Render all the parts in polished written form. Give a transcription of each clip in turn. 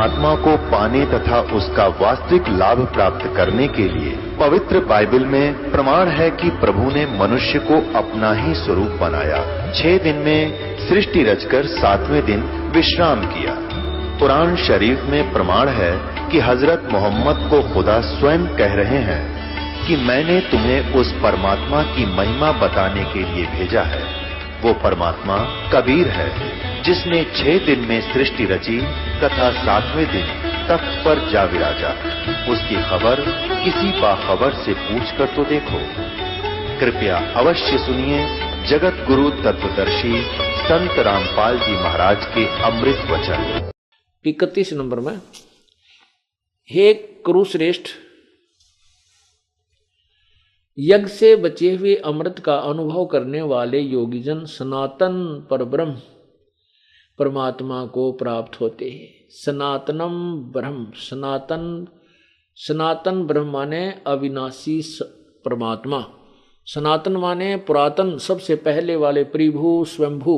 परमात्मा को पाने तथा उसका वास्तविक लाभ प्राप्त करने के लिए पवित्र बाइबल में प्रमाण है कि प्रभु ने मनुष्य को अपना ही स्वरूप बनाया। 6 दिन में सृष्टि रचकर 7वें दिन विश्राम किया। कुरान शरीफ में प्रमाण है कि हजरत मोहम्मद को खुदा स्वयं कह रहे हैं कि मैंने तुम्हें उस परमात्मा की महिमा बताने के लिए भेजा है। वो परमात्मा कबीर है जिसने 6 दिन में सृष्टि रची तथा 7वें दिन तख्त पर जा विराजा। उसकी खबर किसी बाखबर से पूछकर तो देखो। कृपया अवश्य सुनिए जगत गुरु तत्वदर्शी संत रामपाल जी महाराज के अमृत वचन। 31 नंबर में, हे कुरुश्रेष्ठ, यज्ञ से बचे हुए अमृत का अनुभव करने वाले योगीजन सनातन परब्रह्म परमात्मा को प्राप्त होते हैं। सनातनम ब्रह्म, सनातन ब्रह्म माने अविनाशी परमात्मा। सनातन माने पुरातन, सबसे पहले वाले प्रभु स्वयंभू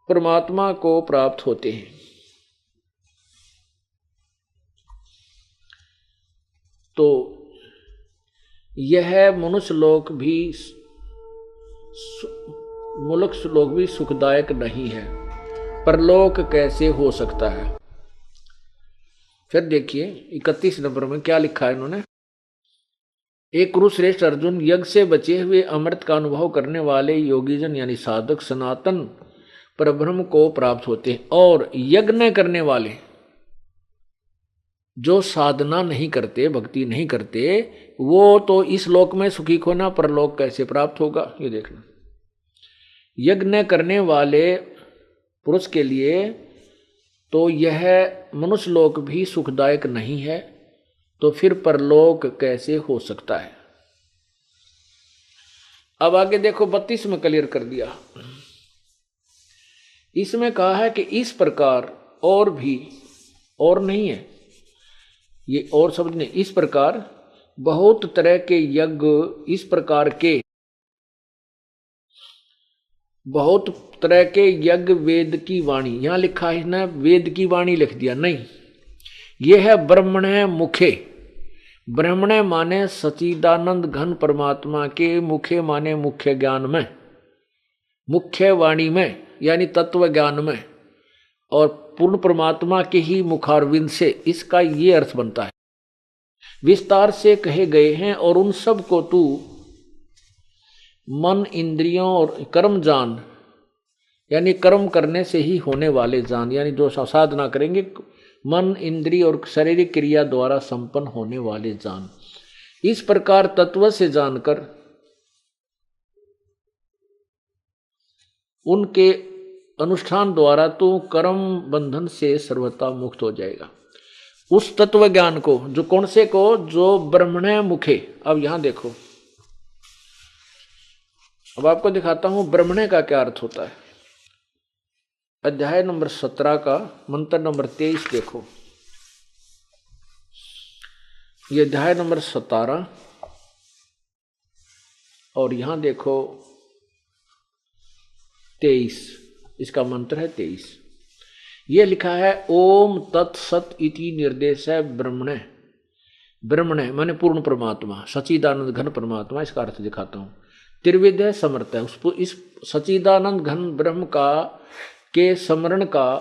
परमात्मा को प्राप्त होते हैं। तो यह मनुष्य लोक भी सुखदायक नहीं है, परलोक कैसे हो सकता है। फिर देखिए 31 नंबर में क्या लिखा है इन्होंने। एक कुरुश्रेष्ठ अर्जुन, यज्ञ से बचे हुए अमृत का अनुभव करने वाले योगीजन यानी साधक सनातन परब्रह्म को प्राप्त होते हैं, और यज्ञ न करने वाले जो साधना नहीं करते, भक्ति नहीं करते, वो तो इस लोक में सुखी होना, परलोक कैसे प्राप्त होगा ये देखना। यज्ञ न करने वाले पुरुष के लिए तो यह मनुष्य लोक भी सुखदायक नहीं है, तो फिर परलोक कैसे हो सकता है। अब आगे देखो 32 में क्लियर कर दिया। इसमें कहा है कि इस प्रकार और भी, और नहीं है ये, और शब्द नहीं, इस प्रकार बहुत तरह के यज्ञ, इस प्रकार के बहुत तरह के यज्ञ वेद की वाणी, यहां लिखा है ना वेद की वाणी लिख दिया, नहीं, यह है ब्रह्मणे मुखे। ब्रह्मणे माने सच्चिदानंद घन परमात्मा के, मुखे माने मुख्य ज्ञान में, मुख्य वाणी में यानी तत्व ज्ञान में, और पूर्ण परमात्मा के ही मुखारविंद से, इसका ये अर्थ बनता है। विस्तार से कहे गए हैं और उन सब को तू मन इंद्रियों और कर्म जान, यानी कर्म करने से ही होने वाले जान, यानी जो साधना करेंगे मन इंद्रिय और शारीरिक क्रिया द्वारा संपन्न होने वाले जान। इस प्रकार तत्व से जानकर उनके अनुष्ठान द्वारा तो कर्म बंधन से सर्वथा मुक्त हो जाएगा। उस तत्व ज्ञान को, जो कौन से को, जो ब्रह्मणे मुखे। अब यहां देखो, अब आपको दिखाता हूं ब्रह्मणे का क्या अर्थ होता है। अध्याय नंबर 17 का मंत्र नंबर 23 देखो। ये अध्याय नंबर 17 और यहां देखो 23, इसका मंत्र है 23। ये लिखा है ओम तत्सत इति निर्देश है ब्रह्मणे। ब्रह्मणे माने पूर्ण परमात्मा, सच्चिदानंद घन परमात्मा, इसका अर्थ दिखाता हूं। त्रिविध है, समर्थ है। उसको इस सच्चिदानंद घन ब्रह्म का के स्मरण का,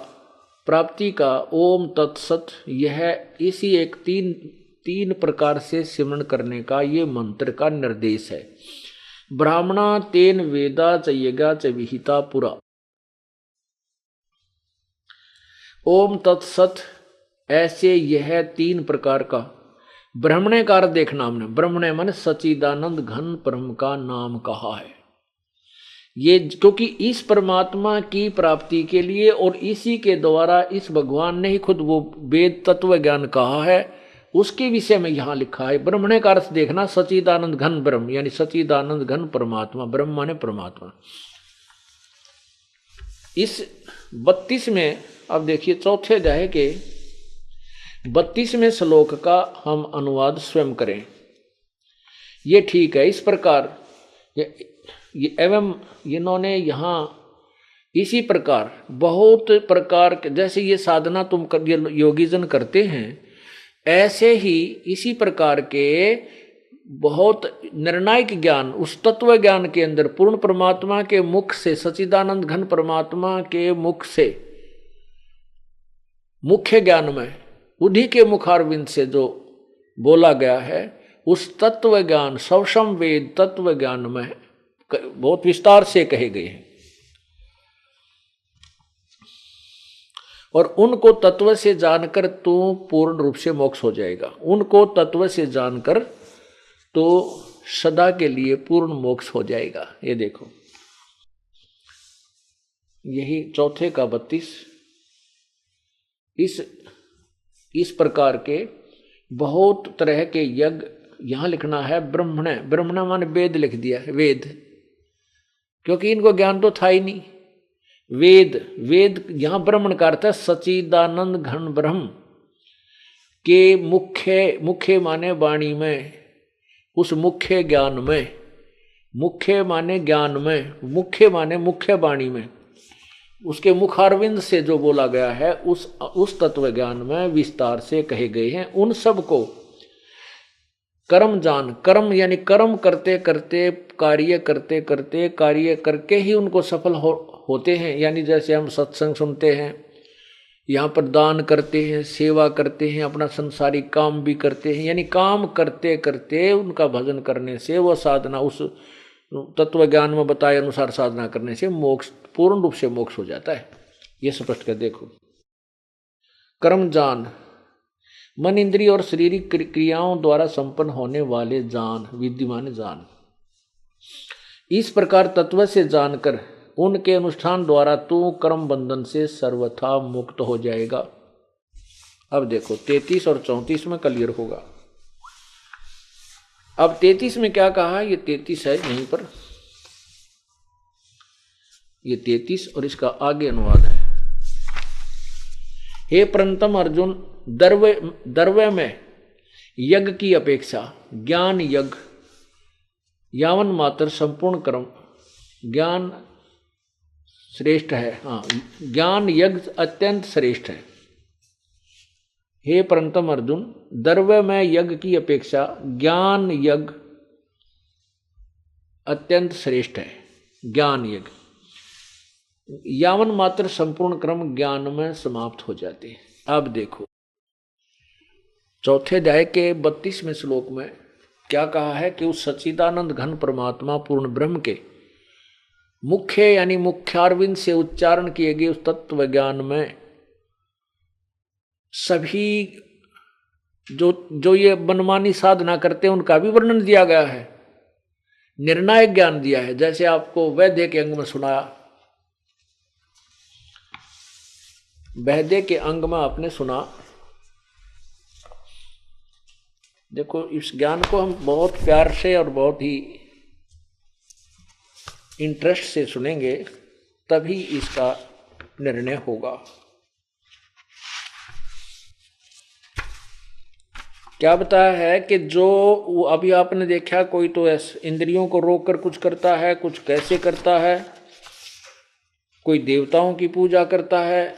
प्राप्ति का ओम तत्सत, यह इसी एक तीन प्रकार से सिमरण करने का ये मंत्र का निर्देश है। ब्राह्मणा तेन वेदा च यज्ञा च विहिता पुरा। ओम तत्सत, ऐसे यह 3 प्रकार का ब्रह्मणे का अर्थ देखना हमने। ब्रह्मणे मन सच्चिदानंद घन ब्रह्म का नाम कहा है। ये क्योंकि इस परमात्मा की प्राप्ति के लिए और इसी के द्वारा इस भगवान ने ही खुद वो वेद तत्व ज्ञान कहा है, उसके विषय में यहां लिखा है। ब्रह्मणे का अर्थ देखना सच्चिदानंद घन ब्रह्म, यानी सच्चिदानंद घन परमात्मा, ब्रह्म माने परमात्मा। इस 32 में अब देखिए चौथे अध्याय के 32वें श्लोक का हम अनुवाद स्वयं करें। ये ठीक है। इस प्रकार ये एवं इन्होंने यहाँ इसी प्रकार बहुत प्रकार के, जैसे ये साधना तुम ये योगीजन करते हैं, ऐसे ही इसी प्रकार के बहुत निर्णायक ज्ञान उस तत्व ज्ञान के अंदर पूर्ण परमात्मा के मुख से, सच्चिदानंद घन परमात्मा के मुख से, मुख्य ज्ञान में उन्हीं के मुखारविंद से जो बोला गया है, उस तत्व ज्ञान सवसम वेद तत्व ज्ञान में बहुत विस्तार से कहे गए हैं। और उनको तत्व से जानकर तो पूर्ण रूप से मोक्ष हो जाएगा। उनको तत्व से जानकर तो सदा के लिए पूर्ण मोक्ष हो जाएगा। ये देखो, यही चौथे का 32। इस प्रकार के बहुत तरह के यज्ञ यहां लिखना है। ब्रह्मण, ब्रह्मण माने वेद लिख दिया है, वेद, क्योंकि इनको ज्ञान तो था ही नहीं। वेद, वेद यहां ब्रह्मण का अर्थ है सच्चिदानंद घन ब्रह्म के मुख्य, मुख्य माने वाणी में, उस मुख्य ज्ञान में, मुख्य माने ज्ञान में, मुख्य माने मुख्य वाणी में, उसके मुखारविंद से जो बोला गया है उस तत्व ज्ञान में विस्तार से कहे गए हैं। उन सब को कर्म जान, कर्म यानी कर्म करते करते, कार्य करते करते, कार्य करके ही उनको सफल होते हैं। यानी जैसे हम सत्संग सुनते हैं, यहाँ पर दान करते हैं, सेवा करते हैं, अपना संसारिक काम भी करते हैं, यानी काम करते करते उनका भजन करने से वह साधना, उस तत्व ज्ञान में बताए अनुसार साधना करने से मोक्ष, पूर्ण रूप से मोक्ष हो जाता है। ये स्पष्ट कर देखो। कर्म जान, मन इंद्रिय और शारीरिक क्रियाओं द्वारा संपन्न होने वाले जान, विद्यमान जान। इस प्रकार तत्व से जानकर उनके अनुष्ठान द्वारा तू कर्म बंधन से सर्वथा मुक्त हो जाएगा। अब देखो 33 और 34 में क्लियर होगा। अब 33 में क्या कहा, ये 33 है यहीं पर, ये 33 और इसका आगे अनुवाद है। हे प्रंतम अर्जुन, दर्वे में यज्ञ की अपेक्षा ज्ञान यज्ञ यावन मात्र संपूर्ण कर्म ज्ञान श्रेष्ठ है। हाँ, ज्ञान यज्ञ अत्यंत श्रेष्ठ है। हे प्रंतम अर्जुन, दर्वे में यज्ञ की अपेक्षा ज्ञान यज्ञ अत्यंत श्रेष्ठ है। ज्ञान यज्ञ यावन मात्र संपूर्ण क्रम ज्ञान में समाप्त हो जाते हैं। अब देखो चौथे अध्याय के 32वें श्लोक में क्या कहा है कि उस सच्चिदानंद घन परमात्मा पूर्ण ब्रह्म के मुख्य यानी मुख्यारविंद से उच्चारण किए गए उस तत्व ज्ञान में सभी जो ये मनमानी साधना करते हैं उनका भी वर्णन दिया गया है, निर्णायक ज्ञान दिया है। जैसे आपको वैद्य के अंग में सुनाया, वैद्य के अंग में आपने सुना। देखो इस ज्ञान को हम बहुत प्यार से और बहुत ही इंटरेस्ट से सुनेंगे, तभी इसका निर्णय होगा। क्या बताया है कि जो अभी आपने देखा, कोई तो इंद्रियों को रोककर कुछ करता है, कुछ कैसे करता है, कोई देवताओं की पूजा करता है,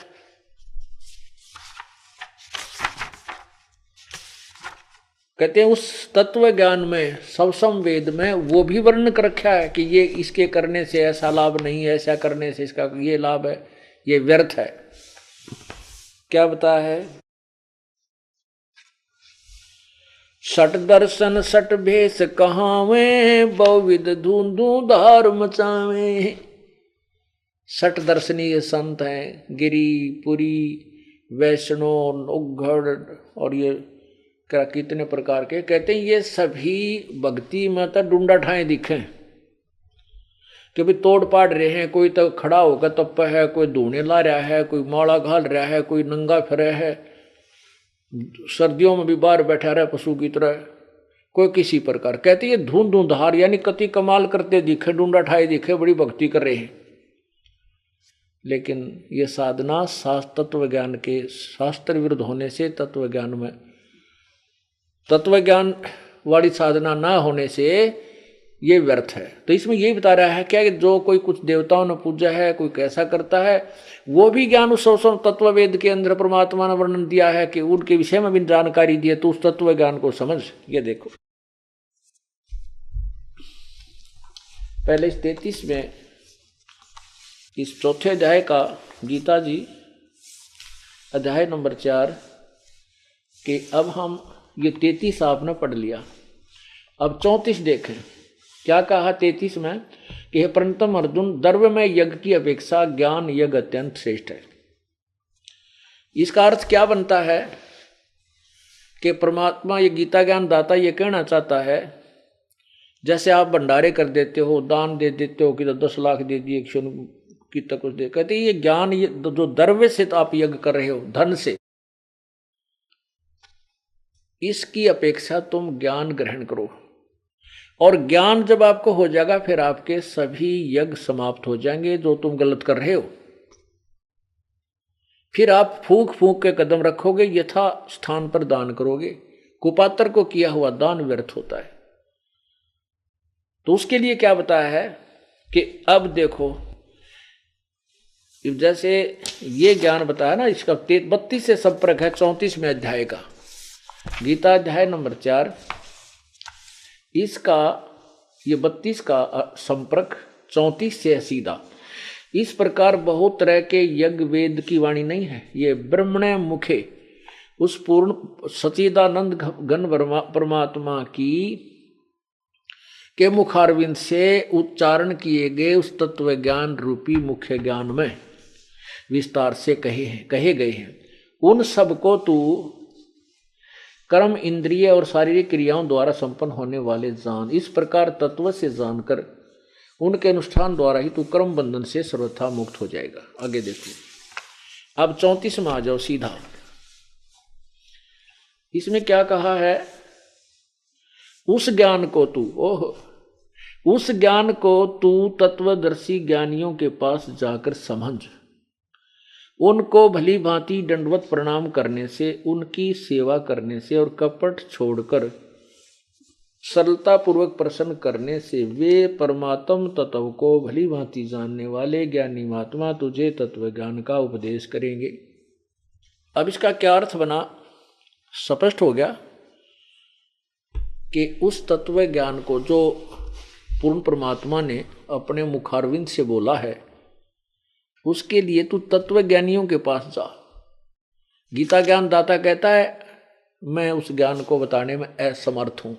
कहते हैं उस तत्व ज्ञान में सवसम वेद में वो भी वर्णन कर रखा है कि ये इसके करने से ऐसा लाभ नहीं है, ऐसा करने से इसका ये लाभ है, ये व्यर्थ है। क्या बताया है, सट दर्शन सट भेष कहावे, बहुविध धूंधू धार मचावे। सट दर्शनीय संत हैं, गिरी पुरी वैष्णव उग्घड़ और ये कितने प्रकार के, कहते हैं ये सभी भक्ति में तो डूंडा ठाए दिखे कि भी तोड़ पाड़ रहे हैं। कोई तो खड़ा होकर तप है, कोई धूने ला रहा है, कोई माला घाल रहा है, कोई नंगा फिरे है, सर्दियों में भी बाहर बैठा रहा पशु की तरह, कोई किसी प्रकार। कहते ये धून धून धार यानी कति कमाल करते दिखे, डूंडा ठाए दिखे, बड़ी भक्ति कर रहे हैं। लेकिन ये साधना तत्व ज्ञान के शास्त्र विरुद्ध होने से, तत्व ज्ञान में तत्व ज्ञान वाली साधना ना होने से ये व्यर्थ है। तो इसमें यही बता रहा है क्या कि जो कोई कुछ देवताओं ने पूजा है, कोई कैसा करता है, वो भी ज्ञान उस तत्व वेद के अंदर परमात्मा ने वर्णन दिया है कि उनके विषय में भी जानकारी दी है, तो उस तत्व ज्ञान को समझ। ये देखो पहले इस 33 में इस चौथे अध्याय का गीता जी अध्याय नंबर 4 कि अब हम ये 33 आपने पढ़ लिया, अब 34 देखें क्या कहा 33 में कि हे परंतम अर्जुन, द्रव्य में यज्ञ की अपेक्षा ज्ञान यज्ञ अत्यंत श्रेष्ठ है। इसका अर्थ क्या बनता है कि परमात्मा ये गीता ज्ञान दाता ये कहना चाहता है, जैसे आप भंडारे कर देते हो, दान दे देते हो कि 10 लाख दे दिए, कि तक कुछ दे, कहते ये ज्ञान ये जो द्रव्य से तो आप यज्ञ कर रहे हो, धन से, इसकी अपेक्षा तुम ज्ञान ग्रहण करो। और ज्ञान जब आपको हो जाएगा फिर आपके सभी यज्ञ समाप्त हो जाएंगे जो तुम गलत कर रहे हो। फिर आप फूंक फूंक के कदम रखोगे, यथा स्थान पर दान करोगे। कुपात्र को किया हुआ दान व्यर्थ होता है। तो उसके लिए क्या बताया है कि अब देखो, जैसे ये ज्ञान बताया ना, इसका 32 से संपर्क है 34 में अध्याय का, गीता अध्याय नंबर 4, इसका ये 32 का संपर्क 34 से है सीधा। इस प्रकार बहुत तरह के यज्ञ वेद की वाणी नहीं है, ये ब्रह्मण्य मुखे उस पूर्ण सच्चिदानंद घन परमात्मा की के मुखारविंद से उच्चारण किए गए उस तत्व ज्ञान रूपी मुख्य ज्ञान में विस्तार से कहे गए हैं। उन सब को तू कर्म इंद्रिय और शारीरिक क्रियाओं द्वारा संपन्न होने वाले जान। इस प्रकार तत्व से जानकर उनके अनुष्ठान द्वारा ही तू कर्म बंधन से सर्वथा मुक्त हो जाएगा। आगे देखो, अब 34 में आ जाओ सीधा। इसमें क्या कहा है, उस ज्ञान को तू उस ज्ञान को तू तत्वदर्शी ज्ञानियों के पास जाकर समझ, उनको भली भांति दंडवत प्रणाम करने से, उनकी सेवा करने से और कपट छोड़कर सरलता पूर्वक प्रसन्न करने से वे परमात्म तत्व को भली भांति जानने वाले ज्ञानी महात्मा तुझे तत्व ज्ञान का उपदेश करेंगे। अब इसका क्या अर्थ बना, स्पष्ट हो गया कि उस तत्व ज्ञान को जो पूर्ण परमात्मा ने अपने मुखारविंद से बोला है, उसके लिए तू तत्व ज्ञानियों के पास जा। गीता ज्ञान दाता कहता है मैं उस ज्ञान को बताने में असमर्थ हूं।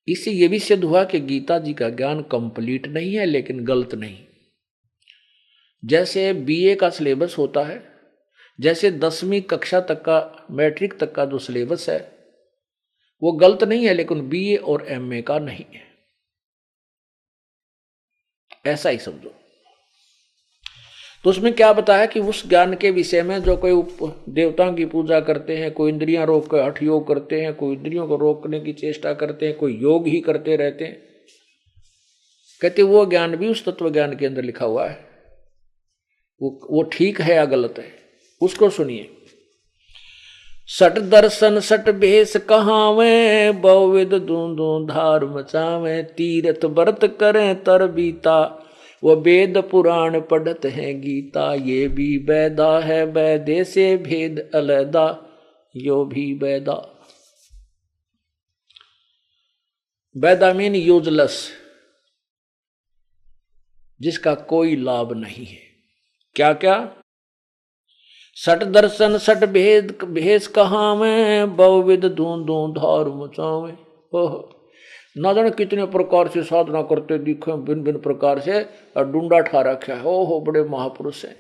इससे यह भी सिद्ध हुआ कि गीता जी का ज्ञान कंप्लीट नहीं है लेकिन गलत नहीं। जैसे बीए का सिलेबस होता है, जैसे 10वीं कक्षा तक का, मैट्रिक तक का जो सिलेबस है वो गलत नहीं है लेकिन बीए और एमए का नहीं है, ऐसा ही समझो। तो उसमें क्या बताया कि उस ज्ञान के विषय में जो कोई देवताओं की पूजा करते हैं, कोई इंद्रियां रोक कर हठ योग करते हैं, कोई इंद्रियों को रोकने की चेष्टा करते हैं, कोई योग ही करते रहते हैं, कहते वो ज्ञान भी उस तत्व ज्ञान के अंदर लिखा हुआ है। वो ठीक है या गलत है, उसको सुनिए। सट दर्शन सट भेष कहावे, बहुविध दूंदू धार मचावे, तीर्थ व्रत करें तर बीता, वो वेद पुराण पढ़त है गीता, ये भी बैदा है बैदे से भेद अलैदा, यो भी बैदा। बैदा मीन यूजलेस, जिसका कोई लाभ नहीं है। क्या क्या, सट दर्शन सट भेद भेष कहावे, बहुविध दूंदू धार मचावे। ओह, ना जाने कितने प्रकार से साधना करते दिखे, भिन्न भिन्न प्रकार से, और डूंडा ठा रखा है। हो बड़े महापुरुष हैं।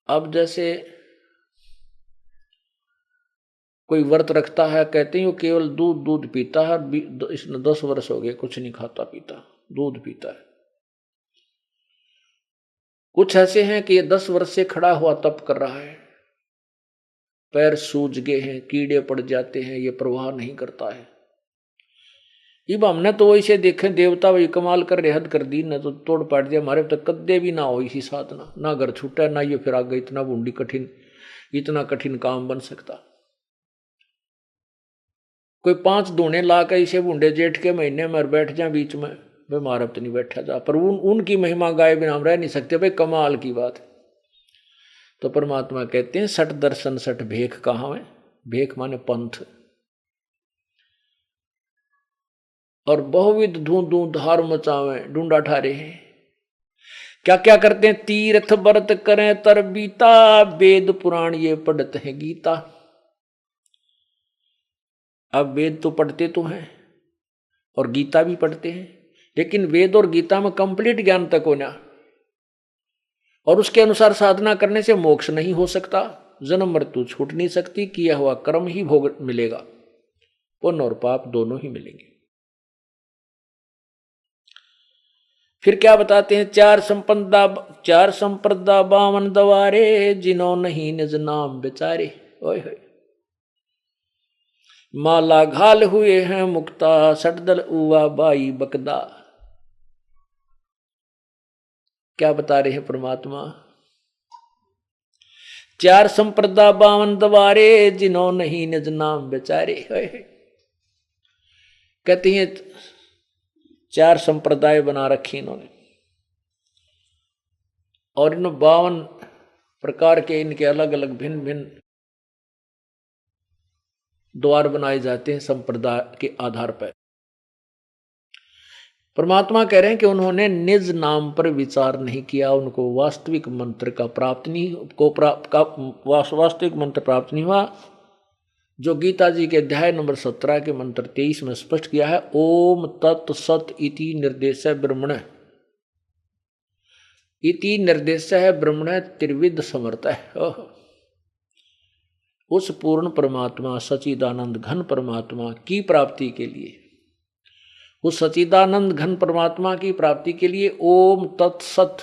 अब जैसे कोई व्रत रखता है, कहते हैं वो केवल दूध पीता है, इसने 10 वर्ष हो गए कुछ नहीं खाता पीता, दूध पीता है। कुछ ऐसे हैं कि ये 10 वर्ष से खड़ा हुआ तप कर रहा है, पैर सूज गए हैं, कीड़े पड़ जाते हैं, ये प्रवाह नहीं करता है। अब हमने तो इसे देखे देवता वही कमाल कर रहे, हद कर दी, न तो तोड़ पाट दिया। हमारे तक कद्दे भी ना हो इसी साधना, ना घर छूटा ना ये फिर आगे इतना बूंदी कठिन, इतना कठिन काम बन सकता। कोई 5 दूने ला कर इसे बूढ़े जेठ के महीने में बैठ जाए बीच में, भाई मारब तो नहीं बैठा जा, पर उनकी महिमा गाए बिना हम रह नहीं सकते, भाई कमाल की बात है। तो परमात्मा कहते हैं 60 दर्शन 60 भेख कहाँ है, भेख माने पंथ, और बहुविध धूं धूं धार मचावे ढूंढा ठारे हैं। क्या क्या करते हैं, तीर्थ व्रत करें तर बीता, वेद पुराण ये पढ़ते हैं गीता। अब वेद तो पढ़ते तो हैं और गीता भी पढ़ते हैं, लेकिन वेद और गीता में कंप्लीट ज्ञान तक होना और उसके अनुसार साधना करने से मोक्ष नहीं हो सकता, जन्म मृत्यु छूट नहीं सकती, किया हुआ कर्म ही भोग मिलेगा, पुण्य और पाप दोनों ही मिलेंगे। फिर क्या बताते हैं, चार संप्रदा 52 दवारे, जिन्हों नहीं निज नाम बेचारे। ओए होए, माला घाल हुए हैं मुक्ता, सटदल उवा बाई बकदा। क्या बता रहे हैं परमात्मा, 4 संप्रदा 52 दवारे, जिन्हों नहीं निज नाम बेचारे। कहती हैं 4 संप्रदाय बना रखी इन्होंने, और इन 52 प्रकार के इनके अलग अलग भिन्न भिन्न द्वार बनाए जाते हैं संप्रदाय के आधार पर। परमात्मा कह रहे हैं कि उन्होंने निज नाम पर विचार नहीं किया, उनको वास्तविक मंत्र का प्राप्त नहीं वास्तविक मंत्र प्राप्त नहीं हुआ, जो गीता जी के अध्याय नंबर 17 के मंत्र 23 में स्पष्ट किया है, ओम तत् सत इति निर्देश ब्रह्मण, इति निर्देश ब्रह्मण त्रिविध समर्थ है। उस पूर्ण परमात्मा सच्चिदानंद घन परमात्मा की प्राप्ति के लिए, उस सच्चिदानंद घन परमात्मा की प्राप्ति के लिए ओम तत्सत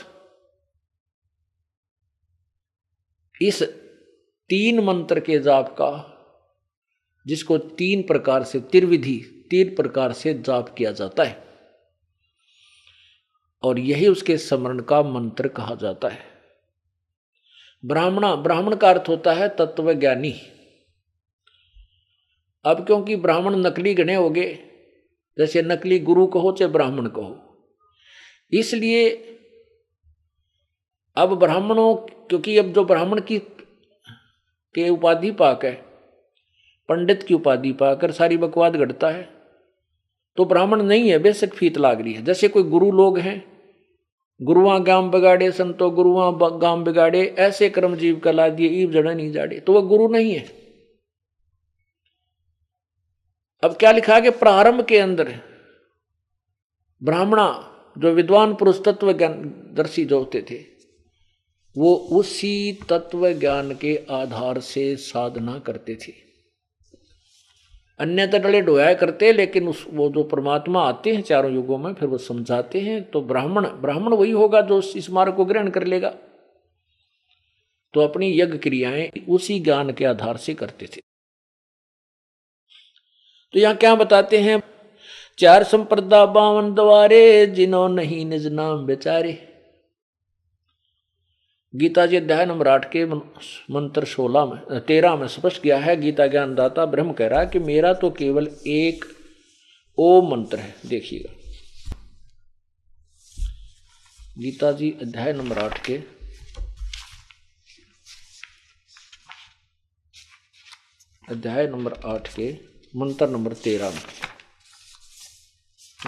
इस 3 मंत्र के जाप का, जिसको 3 प्रकार से त्रिविधि 3 प्रकार से जाप किया जाता है, और यही उसके स्मरण का मंत्र कहा जाता है। ब्राह्मण का अर्थ होता है तत्वज्ञानी। अब क्योंकि ब्राह्मण नकली गणे हो गए, जैसे नकली गुरु कहो चाहे ब्राह्मण कहो, इसलिए अब ब्राह्मणों, क्योंकि अब जो ब्राह्मण की के उपाधि पाकर, पंडित की उपाधि पाकर सारी बकवाद घटता है, तो ब्राह्मण नहीं है, बेशक फीत लाग रही है। जैसे कोई गुरु लोग हैं, गुरुआ गाम बिगाड़े संतो गुरुआ गाम बिगाड़े, ऐसे कर्म जीव कला दिए ईब जड़ा नहीं जाड़े, तो वह गुरु नहीं है। अब क्या लिखा कि प्रारंभ के अंदर ब्राह्मणा जो विद्वान पुरुष तत्व ज्ञान दर्शी जो होते थे, वो उसी तत्व ज्ञान के आधार से साधना करते थे, अन्यथा डले ढोया करते, लेकिन वो जो परमात्मा आते हैं चारों युगों में, फिर वो समझाते हैं, तो ब्राह्मण वही होगा जो इस मार्ग को ग्रहण कर लेगा। तो अपनी यज्ञ क्रियाएं उसी ज्ञान के आधार से करते थे। तो यहां क्या बताते हैं, 4 संप्रदा 52 द्वारे, जिन्हों नहीं निज नाम बेचारे। गीता जी अध्याय नंबर 8 के मंत्र 13 में स्पष्ट किया है, गीता ज्ञानदाता ब्रह्म कह रहा है कि मेरा तो केवल एक ओम मंत्र है। देखिएगा गीता जी अध्याय नंबर 8 के मंत्र नंबर 13 में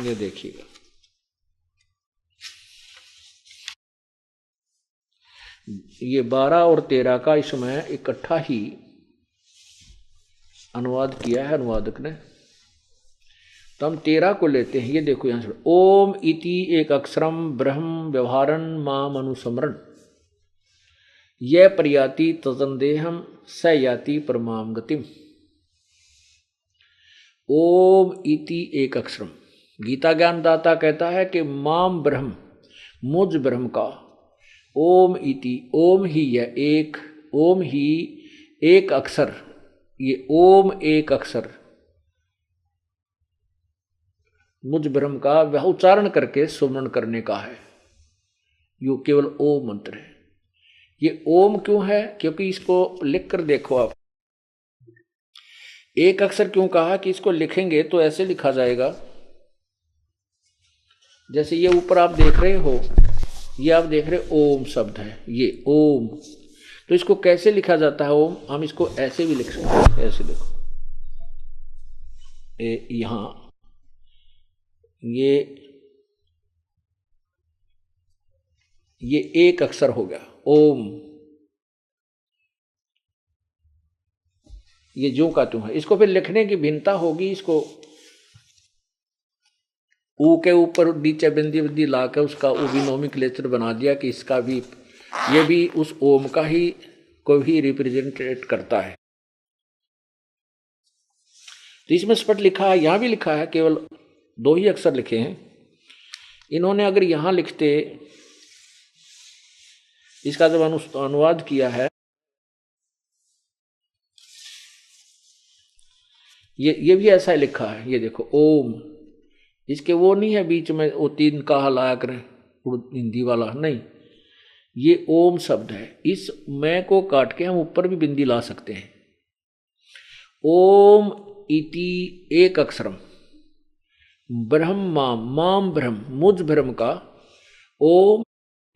ये देखिएगा, ये 12 और 13 का इसमें इकट्ठा ही अनुवाद किया है अनुवादक ने। तो हम 13 को लेते हैं। ये देखो यहां से, ओम इति एक अक्षरम ब्रह्म व्यवहारन माम अनुसमरण, यह प्रयाति तजंदेहम स याति परमाम गतिम। ओम इति एक अक्षरम, गीता ज्ञानदाता कहता है कि माम ब्रह्म, मुझ ब्रह्म का, ओम इति, ओम ही यह एक, ओम ही एक अक्षर, ये ओम एक अक्षर मुझ ब्रह्म का वह उच्चारण करके सुमरण करने का है। यो केवल ओम मंत्र है। ये ओम क्यों है? क्योंकि इसको लिख कर देखो आप, एक अक्षर क्यों कहा कि इसको लिखेंगे तो ऐसे लिखा जाएगा, जैसे ये ऊपर आप देख रहे हो, ये आप देख रहे ओम शब्द है, ये ओम, तो इसको कैसे लिखा जाता है ओम? हम इसको ऐसे भी लिख सकते हैं, ऐसे देखो, यहां ये एक अक्षर हो गया ओम, ये जो का तुम है। इसको फिर लिखने की भिन्नता होगी, इसको ऊ के ऊपर नीचे बिंदी बिंदी ला के उसका ऊ भी नोमेनक्लेचर बना दिया कि इसका भी, ये भी उस ओम का ही को भी रिप्रेजेंटेट करता है। तो इसमें स्पष्ट लिखा है, यहां भी लिखा है, केवल 2 ही अक्षर लिखे हैं। इन्होंने अगर यहां लिखते, इसका जब अनुवाद किया है, ये भी ऐसा ही लिखा है, ये देखो ओम, इसके वो नहीं है बीच में वो 3 का लाया करें हिंदी वाला, नहीं, ये ओम शब्द है। इस मैं को काट के हम ऊपर भी बिंदी ला सकते हैं। ओम इति एक अक्षरम ब्रह्मा माम ब्रह्म, मुझ ब्रह्म का ओम,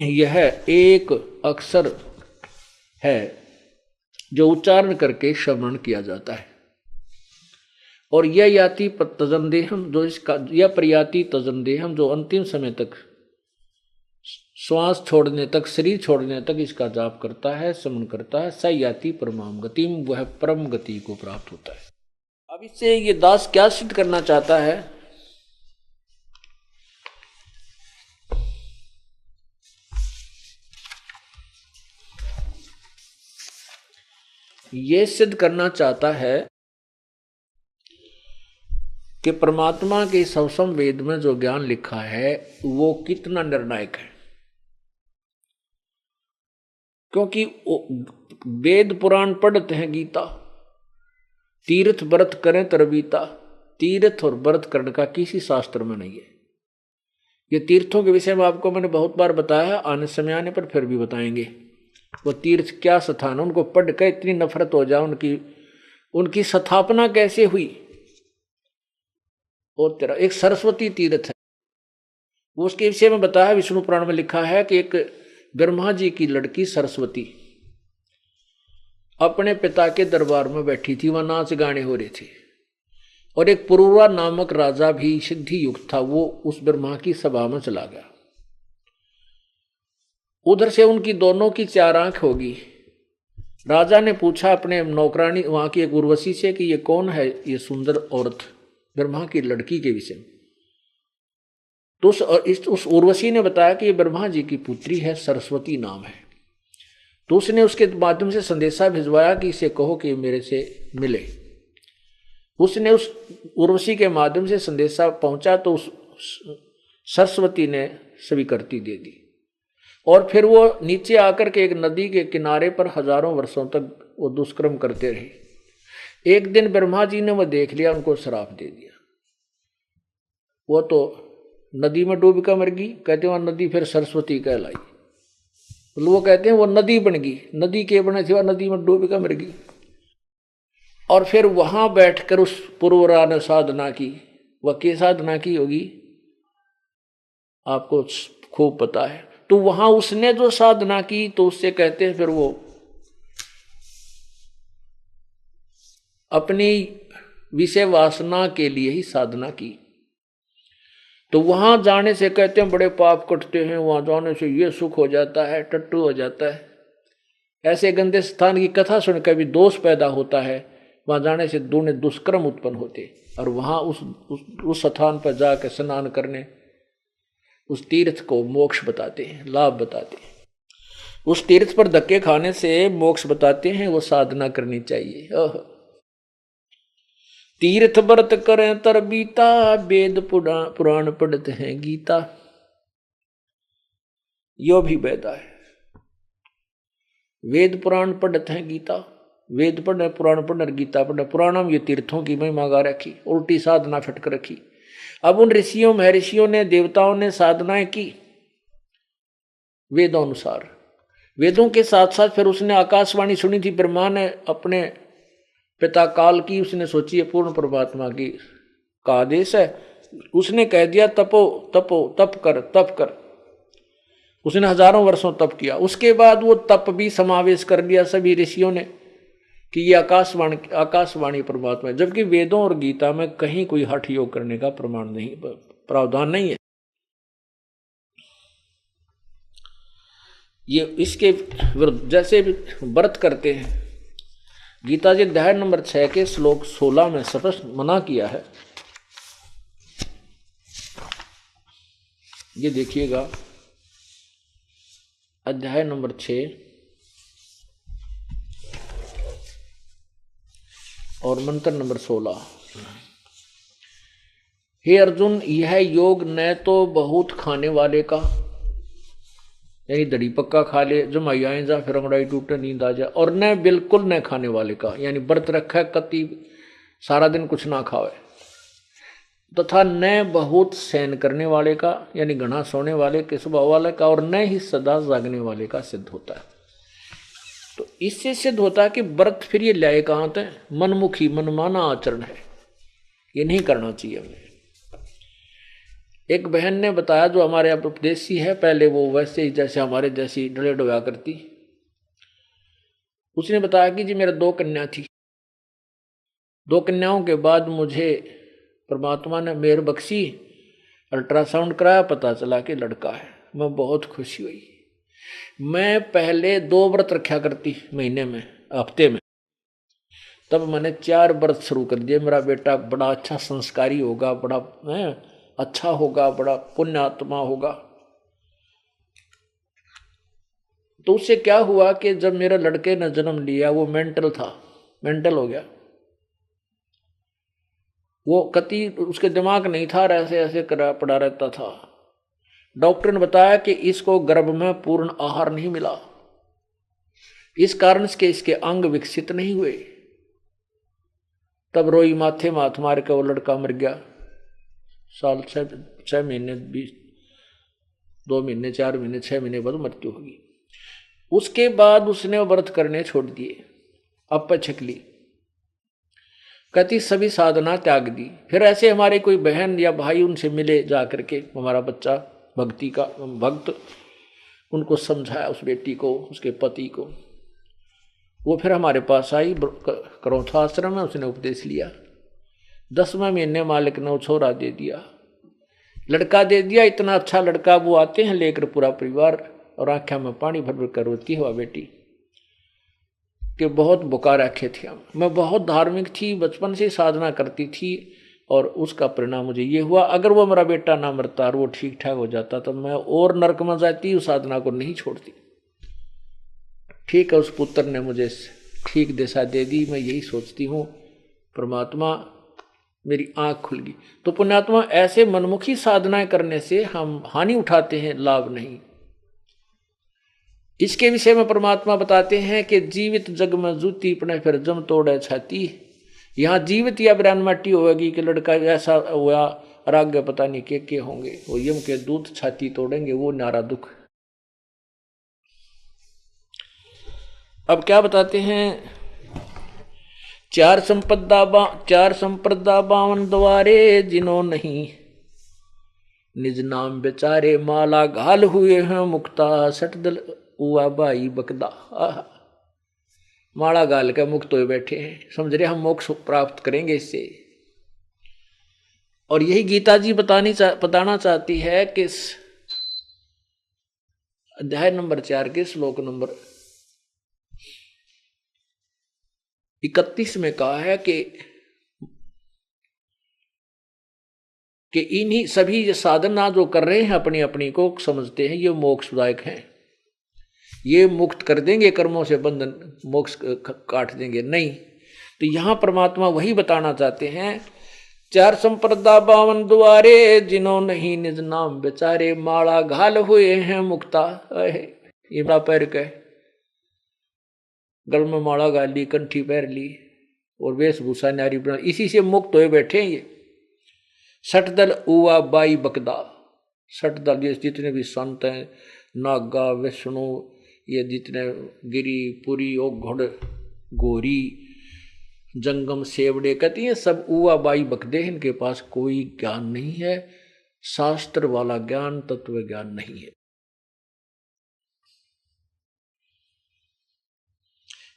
यह एक अक्षर है जो उच्चारण करके श्रवण किया जाता है। और यह याति तजनदेहम, जो इसका यह प्रयाति तजनदेहम, जो अंतिम समय तक श्वास छोड़ने तक, शरीर छोड़ने तक इसका जाप करता है, समन करता है, स याति परमाम गतिम, वह परम गति को प्राप्त होता है। अब इससे ये दास क्या सिद्ध करना चाहता है? ये सिद्ध करना चाहता है कि परमात्मा के सवसम वेद में जो ज्ञान लिखा है वो कितना निर्णायक है। क्योंकि वेद पुराण पढ़ते हैं, गीता, तीर्थ व्रत करें तरबीता, तीर्थ और व्रत करने का किसी शास्त्र में नहीं है। ये तीर्थों के विषय में आपको मैंने बहुत बार बताया, आने समय आने पर फिर भी बताएंगे। वो तीर्थ क्या स्थान, उनको पढ़ कर इतनी नफरत हो जाए, उनकी स्थापना कैसे हुई। और तेरा एक सरस्वती तीर्थ है, वो उसके विषय में बताया, विष्णु पुराण में लिखा है कि एक ब्रह्मा जी की लड़की सरस्वती अपने पिता के दरबार में बैठी थी, वह नाच गाने हो रहे थे, और एक पुरूरा नामक राजा भी सिद्धि युक्त था, वो उस ब्रह्मा की सभा में चला गया। उधर से उनकी दोनों की 4 आंख होगी। राजा ने पूछा अपने नौकरानी वहां की एक उर्वशी से कि ये कौन है ये सुंदर औरत, ब्रह्मा की लड़की के विषय में। तो उस उर्वशी ने बताया कि ये ब्रह्मा जी की पुत्री है, सरस्वती नाम है। तो उसने उसके माध्यम से संदेशा भिजवाया कि इसे कहो कि मेरे से मिले। उसने उस उर्वशी के माध्यम से संदेशा पहुंचा तो उस सरस्वती ने स्वीकृति दे दी, और फिर वो नीचे आकर के एक नदी के किनारे पर हजारों वर्षों तक वो दुष्कर्म करते रहे। एक दिन ब्रह्मा जी ने वह देख लिया, उनको श्राप दे दिया। वो तो नदी में डूब कर मर गई, कहते हैं वह नदी फिर सरस्वती कहलाई। वो कहते हैं वो नदी बन गई, नदी के बने थी, वह नदी में डूब कर मर गई। और फिर वहां बैठकर उस पुरवरा ने साधना की। वह क्या साधना की होगी आपको खूब पता है। तो वहां उसने जो साधना की, तो उससे कहते हैं फिर वो अपनी विषय वासना के लिए ही साधना की। तो वहां जाने से कहते हैं बड़े पाप कटते हैं, वहां जाने से ये सुख हो जाता है, टट्टू हो जाता है। ऐसे गंदे स्थान की कथा सुनकर भी दोष पैदा होता है, वहां जाने से दूने दुष्कर्म उत्पन्न होते। और वहां उस स्थान पर जाकर स्नान करने, उस तीर्थ को मोक्ष बताते हैं, लाभ बताते हैं। उस तीर्थ पर धक्के खाने से मोक्ष बताते हैं, वो साधना करनी चाहिए। तीर्थ व्रत करें तरबीता, वेद पुराण पढ़ते हैं गीता। यो भी वेदा है, वेद पुराण पढ़ते हैं गीता, वेद पढ़ने पुराण पढ़ने गीता पढ़ने। पुराणम ये तीर्थों की महिमा गा रखी, उल्टी साधना फिटक रखी। अब उन ऋषियों महर्षियों ने, देवताओं ने साधनाएं की वेदों अनुसार। वेदों के साथ साथ फिर उसने आकाशवाणी सुनी थी। ब्रह्मा ने अपने पिता काल की उसने सोची है पूर्ण परमात्मा की का आदेश है, उसने कह दिया तपो तपो तप कर। उसने हजारों वर्षों तप किया। उसके बाद वो तप भी समावेश कर लिया सभी ऋषियों ने कि ये आकाशवाणी परमात्मा है, जबकि वेदों और गीता में कहीं कोई हठ योग करने का प्रमाण नहीं, प्रावधान नहीं है। ये इसके विरुद्ध जैसे व्रत करते हैं, गीता जी अध्याय नंबर 6 के श्लोक 16 में स्पष्ट मना किया है। ये देखिएगा, अध्याय नंबर 6 और मंत्र नंबर 16। हे अर्जुन, यह योग न तो बहुत खाने वाले का, यानी दड़ी पक्का खा ले, जमाई आए जा, फिर अंगड़ाई टूटे, नींद आ जाए, और न बिल्कुल न खाने वाले का, यानी व्रत रखा है कति सारा दिन कुछ ना खावे, तथा न बहुत सहन करने वाले का, यानी घना सोने वाले के स्वभाव वाले का, और न ही सदा जागने वाले का सिद्ध होता है। तो इससे सिद्ध होता है कि व्रत फिर ये लाए कहां तक, मनमुखी मनमाना आचरण है, ये नहीं करना चाहिए हमें। एक बहन ने बताया जो हमारे यहाँ उपदेशी है, पहले वो वैसे ही जैसे हमारे जैसी डले डोया करती, उसने बताया कि जी मेरा 2 कन्या थी, 2 कन्याओं के बाद मुझे परमात्मा ने मेहर बख्शी, अल्ट्रासाउंड कराया, पता चला कि लड़का है। मैं बहुत खुशी हुई। मैं पहले 2 व्रत रखा करती महीने में, हफ्ते में, तब मैंने 4 व्रत शुरू कर दिए। मेरा बेटा बड़ा अच्छा संस्कारी होगा, बड़ा अच्छा होगा, बड़ा पुण्यात्मा होगा। तो उससे क्या हुआ कि जब मेरे लड़के ने जन्म लिया, वो मेंटल हो गया। वो कति उसके दिमाग नहीं था, ऐसे ऐसे करा पड़ा रहता था। डॉक्टर ने बताया कि इसको गर्भ में पूर्ण आहार नहीं मिला, इस कारण से इसके अंग विकसित नहीं हुए। तब रोई माथे माथ मार के वो लड़का मर गया। साल 6 महीने 2 महीने 4 महीने 6 महीने बाद मृत्यु होगी। उसके बाद उसने व्रत करने छोड़ दिए, अपचक ली, कहती सभी साधना त्याग दी। फिर ऐसे हमारे कोई बहन या भाई उनसे मिले जा करके, हमारा बच्चा भक्ति का भक्त, उनको समझाया, उस बेटी को, उसके पति को। वो फिर हमारे पास आई, करौथा आश्रम में, उसने उपदेश लिया। 10वें महीने मालिक ने वो छोरा दे दिया, लड़का दे दिया। इतना अच्छा लड़का, वो आते हैं लेकर पूरा परिवार, और आंखें में पानी भर भर कर रोती है वह बेटी कि बहुत बुकार रखे थे हम। मैं बहुत धार्मिक थी, बचपन से साधना करती थी, और उसका परिणाम मुझे ये हुआ। अगर वो मेरा बेटा ना मरता और वो ठीक ठाक हो जाता तो मैं और नरक में जाती, उस साधना को नहीं छोड़ती। ठीक है, उस पुत्र ने मुझे ठीक दिशा दे दी। मैं यही सोचती हूँ, परमात्मा मेरी आंख खुल गई। तो पुण्यात्मा, ऐसे मनमुखी साधनाएं करने से हम हानि उठाते हैं, लाभ नहीं। इसके विषय में परमात्मा बताते हैं कि जीवित जग में जूती पड़े, फिर जम तोड़े छाती। यहाँ जीवित या बिरान माटी होगी कि लड़का ऐसा हुआ, और आगे पता नहीं के होंगे, वो यम के दूत छाती तोड़ेंगे, वो नारा दुख। अब क्या बताते हैं, 4 संप्रदा 52 द्वारे, जिन्हों नहीं निज नाम बेचारे, माला घाल हुए हैं मुक्ता, सटदल उआ बाई बकदा। माला गाल के मुक्त हुए बैठे हैं, समझ रहे हम मोक्ष प्राप्त करेंगे इससे। और यही गीता जी बताना चाहती है कि अध्याय नंबर 4 के श्लोक नंबर 31 में कहा है कि इन्हीं सभी साधना जो कर रहे हैं अपनी अपनी को समझते हैं ये मोक्षदायक हैं, ये मुक्त कर देंगे कर्मों से, बंधन मोक्ष काट देंगे, नहीं। तो यहां परमात्मा वही बताना चाहते हैं, 4 संप्रदा 52 द्वारे, जिन्हों नहीं निज नाम बेचारे, माला घाल हुए हैं मुक्ता। ये बड़ा पैर के गल में माला गाल ली, कंठी पैर ली, और वेशभूषा नारी बना, इसी से मुक्त हुए बैठे ये। सटदल उआ बाई बकदा, सटदल ये जितने भी संत हैं, नागा, विष्णु, ये जितने गिरी पुरी, ओ घोड़ गोरी, जंगम सेवड़े कहती है सब उआ बाई बकदे, इनके पास कोई ज्ञान नहीं है, शास्त्र वाला ज्ञान, तत्व ज्ञान नहीं है।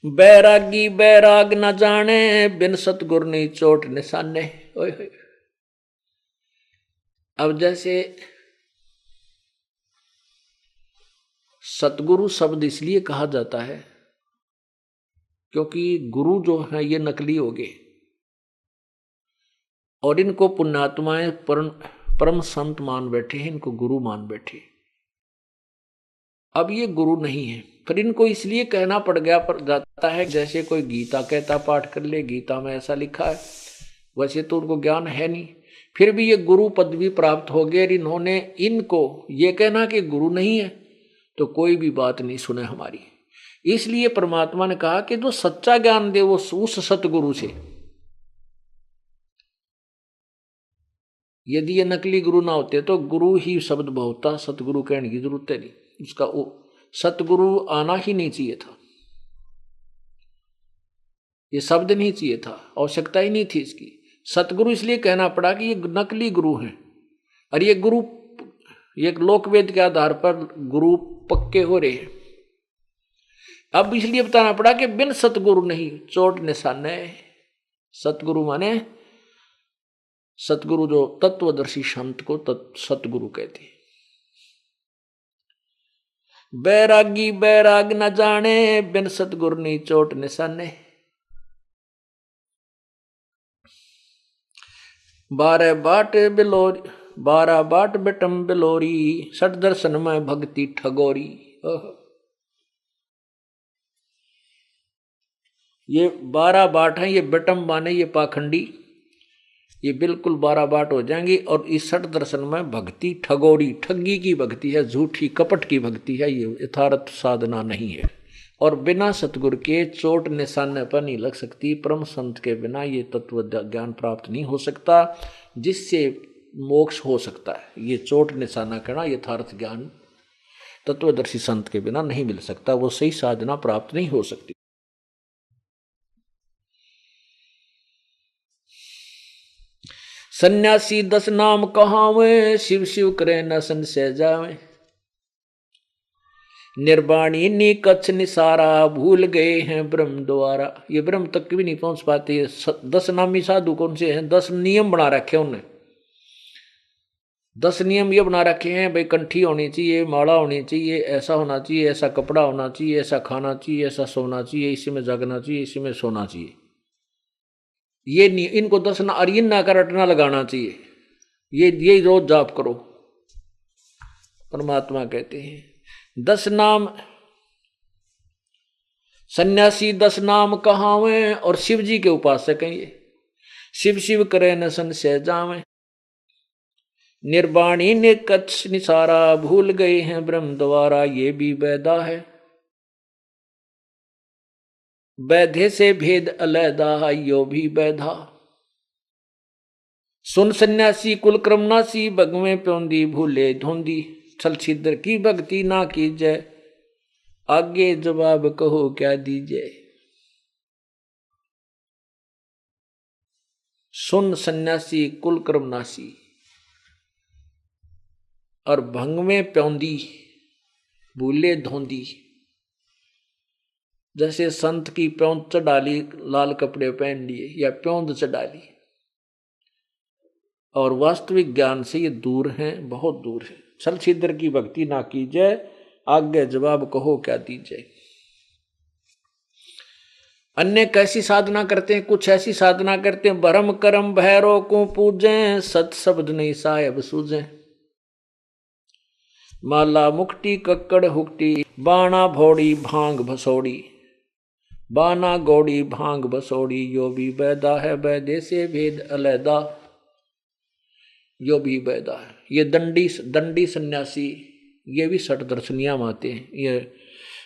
बैरागी बैराग न जाने, बिन सतगुर नहीं चोट निशाने। ओए होए। अब जैसे सतगुरु शब्द इसलिए कहा जाता है क्योंकि गुरु जो है ये नकली हो गए और इनको पुण्यात्माएं परम संत मान बैठे हैं, इनको गुरु मान बैठे। अब ये गुरु नहीं है, फिर इनको इसलिए कहना पड़ जाता है जैसे कोई गीता कहता पाठ कर ले, गीता में ऐसा लिखा है, वैसे तो उनको ज्ञान है नहीं, फिर भी ये गुरु पदवी प्राप्त हो गए। इन्होंने इनको ये कहना कि गुरु नहीं है तो कोई भी बात नहीं सुने हमारी। इसलिए परमात्मा ने कहा कि जो सच्चा ज्ञान दे वो उस सतगुरु से। यदि ये नकली गुरु ना होते तो गुरु ही शब्द बहुता, सतगुरु कहने की जरूरत है नहीं। उसका वो सतगुरु आना ही नहीं चाहिए था, ये शब्द नहीं चाहिए था, आवश्यकता ही नहीं थी इसकी। सतगुरु इसलिए कहना पड़ा कि ये नकली गुरु हैं और ये गुरु ये लोकवेद के आधार पर गुरु पक्के हो रहे हैं। अब इसलिए बताना पड़ा कि बिन सतगुरु नहीं चोट निशाने। सतगुरु माने सतगुरु जो तत्वदर्शी संत को सतगुरु कहते हैं। बैरागी बैराग न जाने, बिन सतगुरु नहीं चोट निशाने। 12 बाट बिलोरी, 12 बाट बेटम बिलोरी, सठ दर्शन में भक्ति ठगोरी। ये 12 बाट हैं, ये बेटम माने ये पाखंडी, ये बिल्कुल 12 बाट हो जाएंगी। और इस सठ दर्शन में भक्ति ठगोरी, ठगी की भक्ति है, झूठी कपट की भक्ति है, ये यथार्थ साधना नहीं है। और बिना सतगुरु के चोट निशाने पर नहीं लग सकती। परम संत के बिना ये तत्व ज्ञान प्राप्त नहीं हो सकता जिससे मोक्ष हो सकता है। ये चोट निशाना करना यथार्थ ज्ञान तत्वदर्शी संत के बिना नहीं मिल सकता, वो सही साधना प्राप्त नहीं हो सकती। सन्यासी 10 नाम कहावे, शिव शिव करे न संशय जावे। निर्वाणी नी कच्छ निसारा, भूल गए हैं ब्रह्म द्वारा। ये ब्रह्म तक भी नहीं पहुंच पाते। 10 नामी साधु कौन से हैं? 10 नियम बना रखे उन्होंने। 10 नियम ये बना रखे हैं, भाई कंठी होनी चाहिए, माला होनी चाहिए, ऐसा होना चाहिए, ऐसा कपड़ा होना चाहिए, ऐसा खाना चाहिए, ऐसा सोना चाहिए, इसी में जागना चाहिए, इसी में सोना चाहिए। ये नहीं, इनको 10 ना अरियन ना कर रटना लगाना चाहिए, ये रोज जाप करो। परमात्मा कहते हैं 10 नाम, सन्यासी 10 नाम कहावे और शिव जी के उपासक हैं ये। शिव शिव करे न संशय जावे। निर्वाणी ने कच्छ निसारा, भूल गए हैं ब्रह्म द्वारा। ये भी वैदा है, वैधे से भेद अलैदा, यो भी वैधा। सुन सन्यासी कुल क्रमनासी, भगवे प्योंदी भूले धोंदी। छल छिद्र की भक्ति ना कीजय, आगे जवाब कहो क्या दीजिए। सुन सन्यासी कुल क्रमनासी और भंग में प्योंदी भूले धोंदी। जैसे संत की प्योंद चढ़ा ली, लाल कपड़े पहन लिए या प्योंद चढ़ा ली, और वास्तविक ज्ञान से ये दूर हैं, बहुत दूर है। छल छिद्र की भक्ति ना कीजिए, आगे जवाब कहो क्या दीजिए। अन्य कैसी साधना करते हैं? कुछ ऐसी साधना करते हैं, भरम करम भैरव को पूजें, सत शब्द नहीं साहेब सूझें। माला मुक्ति कक्कड़ हुक्ति, बाणा भोड़ी भांग भसोड़ी। बाना गौड़ी भांग बसोड़ी, यो भी वैदा है, वैदे से भेद अलैदा। यो भी वैदा है। ये दंडी सन्यासी, ये भी 60 दर्शनिया में आते हैं, ये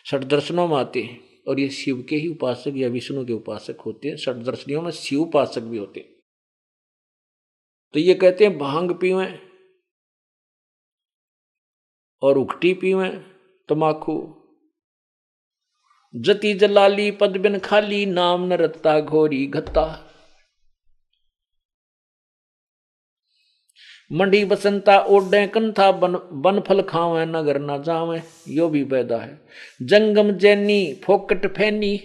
60 दर्शनों में आते हैं, और ये शिव के ही उपासक या विष्णु के उपासक होते हैं। 60 दर्शनियों में शिव उपासक भी होते हैं। तो ये कहते हैं भांग पीवें और उखटी पीवें, तमाकू, जति जलाली पद बिन खाली, नाम न रत्ता घोरी घत्ता। मंडी बसंता ओढ़े कंथा, बन फल खावे नगर न जावे, यो भी बैदा है। जंगम जैनी फोकट फैनी,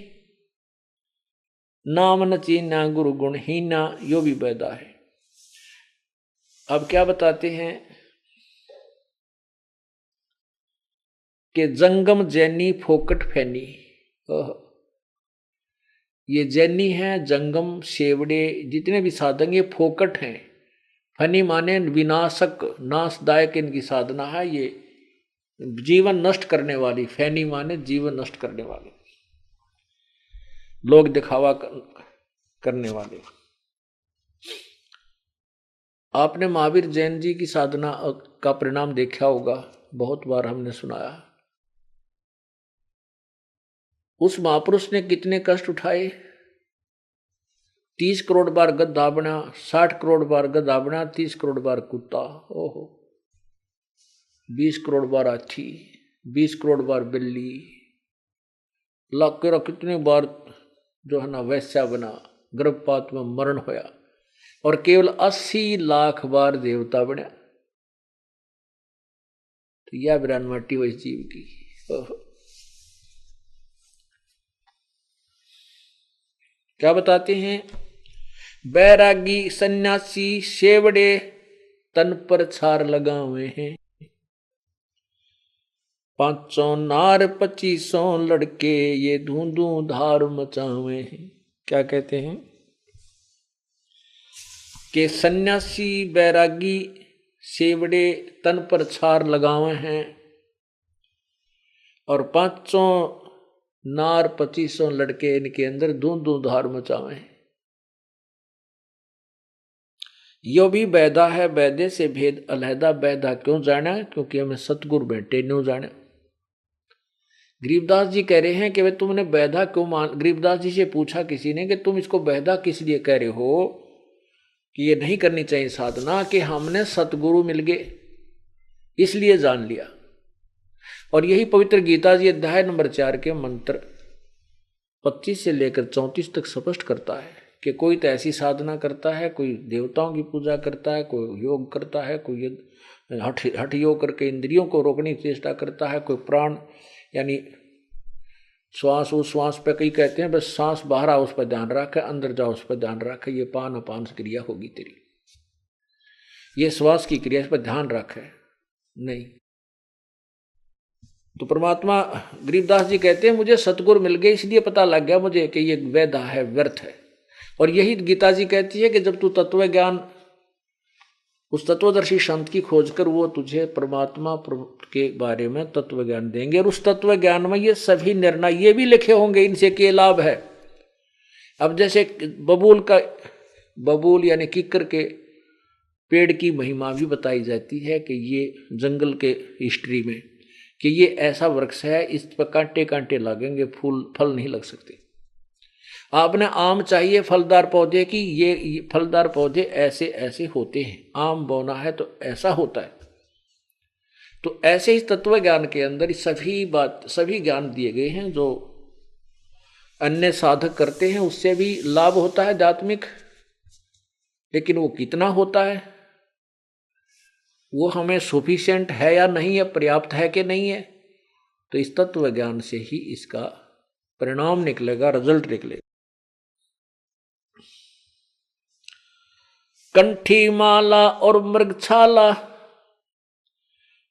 नाम न चीना गुरु गुण हीना, यो भी बैदा है। अब क्या बताते हैं कि जंगम जैनी फोकट फैनी, ये जैनी है, जंगम शेवड़े जितने भी साधन ये फोकट हैं। फनी माने विनाशक, नाशदायक इनकी साधना है, ये जीवन नष्ट करने वाली। फैनी माने जीवन नष्ट करने वाले, लोग दिखावा करने वाले। आपने महावीर जैन जी की साधना का परिणाम देखा होगा, बहुत बार हमने सुनाया। उस महापुरुष ने कितने कष्ट उठाए। 30 करोड़ बार गधा बना, 60 करोड़ बार गधा बना, 30 करोड़ बार कुत्ता, ओहो 20 करोड़ बार हाथी, 20 करोड़ बार बिल्ली, लाख कितने बार जो है ना वैश्या बना, गर्भपात में मरण होया, और केवल 80 लाख बार देवता बना। तो यह विरानमाटी हुई जीव की। क्या बताते हैं, बैरागी सन्यासी शेवड़े तन पर छार लगावे हैं, 500 नार 2500 लड़के ये धूंधू धार मचावे हैं। क्या कहते हैं कि सन्यासी बैरागी शेवड़े तन पर छार लगावे हैं और 500 नार 2500 लड़के इनके अंदर धूंधू धार मचावे हैं। यो भी बैदा है, बैदे से भेद अलहदा, बैदा क्यों जाना, क्योंकि हमें सतगुरु बैठे न्यू जाना। गरीबदास जी कह रहे हैं कि वे तुमने बैदा क्यों मान। गरीबदास जी से पूछा किसी ने कि तुम इसको बैदा किस लिए कह रहे हो, कि ये नहीं करनी चाहिए साधना, कि हमने सतगुरु मिल गए इसलिए जान लिया। और यही पवित्र गीता जी अध्याय नंबर 4 के मंत्र 25 से लेकर 34 तक स्पष्ट करता है कि कोई तो ऐसी साधना करता है, कोई देवताओं की पूजा करता है, कोई योग करता है, कोई हठ योग करके इंद्रियों को रोकने की चेष्टा करता है, कोई प्राण यानी श्वास उस श्वास पे कई कहते हैं बस सांस बाहर आ उस पर ध्यान रखे, अंदर जाओ उस पर ध्यान रखे, ये पान अपान से क्रिया होगी तेरी, ये श्वास की क्रिया, इस पर ध्यान रखे नहीं। तो परमात्मा गरीबदास जी कहते हैं मुझे सतगुरु मिल गए इसलिए पता लग गया मुझे कि ये वैधा है, व्यर्थ है। और यही गीता जी कहती है कि जब तू तत्व ज्ञान उस तत्वदर्शी संत की खोज कर, वो तुझे परमात्मा के बारे में तत्व ज्ञान देंगे, और उस तत्व ज्ञान में ये सभी निर्णय ये भी लिखे होंगे इनसे क्या लाभ है। अब जैसे बबूल यानी किक्कर के पेड़ की महिमा भी बताई जाती है कि ये जंगल के हिस्ट्री में कि ये ऐसा वृक्ष है, इस पर कांटे कांटे लगेंगे, फल नहीं लग सकते। आपने आम चाहिए फलदार पौधे की, ये फलदार पौधे ऐसे ऐसे होते हैं, आम बोना है तो ऐसा होता है। तो ऐसे ही तत्व ज्ञान के अंदर सभी ज्ञान दिए गए हैं, जो अन्य साधक करते हैं उससे भी लाभ होता है आध्यात्मिक, लेकिन वो कितना होता है, वो हमें सफिशिएंट है या नहीं है, पर्याप्त है कि नहीं है, तो इस तत्व ज्ञान से ही इसका परिणाम निकलेगा, रिजल्ट निकलेगा। कंठी माला और मृगछाला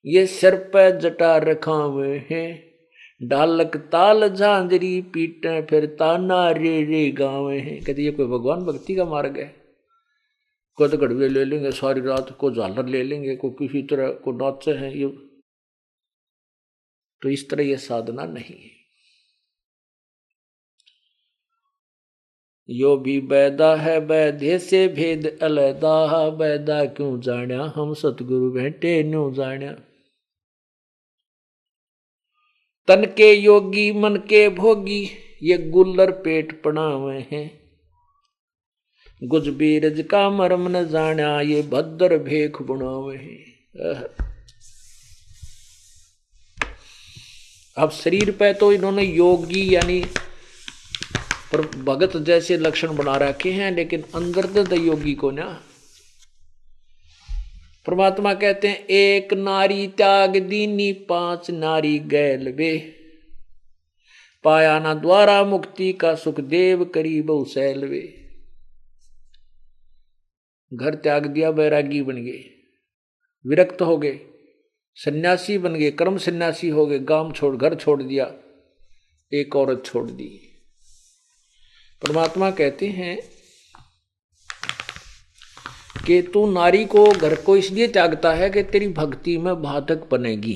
ये सिर पे जटा रखावे हैं, ढालक ताल झांझरी पीटे फिर ताना रे रे गावे हैं। कहते ये कोई भगवान भक्ति का मार्ग है। कोई तो गड़वे ले लेंगे सारी रात, को झालर ले लेंगे, को किसी तरह को नाचे हैं, ये तो इस तरह ये साधना नहीं है। यो भी बैदा है, बैधे से भेद अलैदा, बैदा क्यों जाण्या हम सतगुरु बैठे न्यू जाण्या। तन के योगी मन के भोगी ये गुल्लर पेट पड़ावे हैं, गुज बीरज का मर्म न जाण्या ये भद्र भेख बुनावे हैं। अब शरीर पे तो इन्होंने योगी यानी पर भगत जैसे लक्षण बना रखे हैं, लेकिन अंदर तो योगी को ना। परमात्मा कहते हैं एक नारी त्याग दीनी 5 नारी गैल वे, पाया ना द्वारा मुक्ति का सुखदेव करी बहु सैल वे। घर त्याग दिया, बैरागी बन गए, विरक्त हो गए, सन्यासी बन गए, कर्म सन्यासी हो गए, गांव छोड़ घर छोड़ दिया, एक औरत छोड़ दी। परमात्मा कहते हैं कि तू नारी को घर को इसलिए त्यागता है कि तेरी भक्ति में बाधक बनेगी।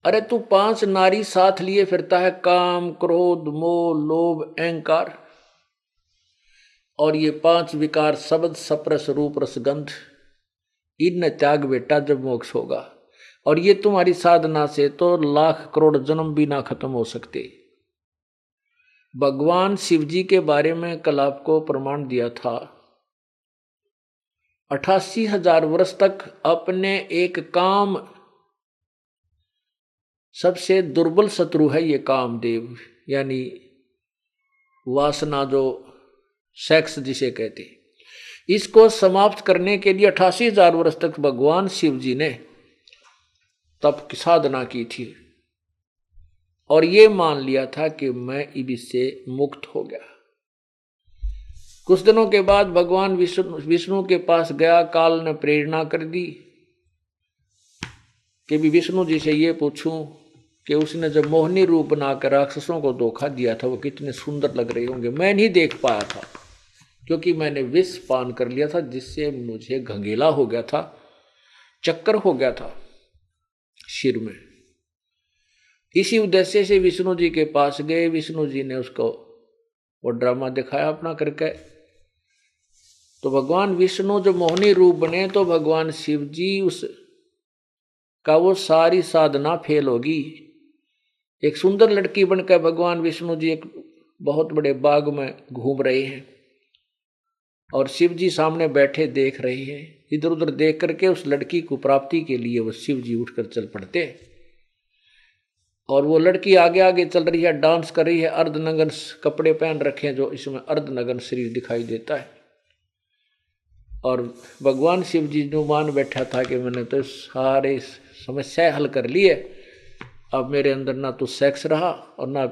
अरे तू 5 नारी साथ लिए फिरता है, काम क्रोध मोह लोभ अहंकार, और ये 5 विकार शब्द सप्रस रूप रसगंध, इन त्याग बेटा जब मोक्ष होगा। और ये तुम्हारी साधना से तो लाख करोड़ जन्म भी ना खत्म हो सकते। भगवान शिव जी के बारे में कल आपको प्रमाण दिया था, 88,000 वर्ष तक अपने एक काम, सबसे दुर्बल शत्रु है ये कामदेव, यानी वासना, जो सेक्स जिसे कहते, इसको समाप्त करने के लिए 88,000 वर्ष तक भगवान शिव जी ने तप की साधना की थी, और ये मान लिया था कि मैं इससे मुक्त हो गया। कुछ दिनों के बाद भगवान विष्णु के पास गया, काल ने प्रेरणा कर दी कि भी विष्णु जी से ये पूछूं कि उसने जब मोहिनी रूप बनाकर राक्षसों को धोखा दिया था वो कितने सुंदर लग रहे होंगे। मैं नहीं देख पाया था क्योंकि मैंने विष पान कर लिया था, जिससे मुझे घंगेला हो गया था, चक्कर हो गया था सिर में। इसी उद्देश्य से विष्णु जी के पास गए। विष्णु जी ने उसको वो ड्रामा दिखाया अपना करके। तो भगवान विष्णु जो मोहिनी रूप बने तो भगवान शिव जी उस का वो सारी साधना फेल होगी। एक सुंदर लड़की बनकर भगवान विष्णु जी एक बहुत बड़े बाग में घूम रहे हैं और शिव जी सामने बैठे देख रहे हैं। इधर उधर देख करके उस लड़की को प्राप्ति के लिए वो शिव जी उठकर चल पड़ते, और वो लड़की आगे आगे चल रही है, डांस कर रही है, अर्धनग्न कपड़े पहन रखे हैं जो इसमें अर्धनग्न शरीर दिखाई देता है। और भगवान शिव जी जो मान बैठा था कि मैंने तो सारे समस्याएं हल कर ली है, अब मेरे अंदर ना तो सेक्स रहा और ना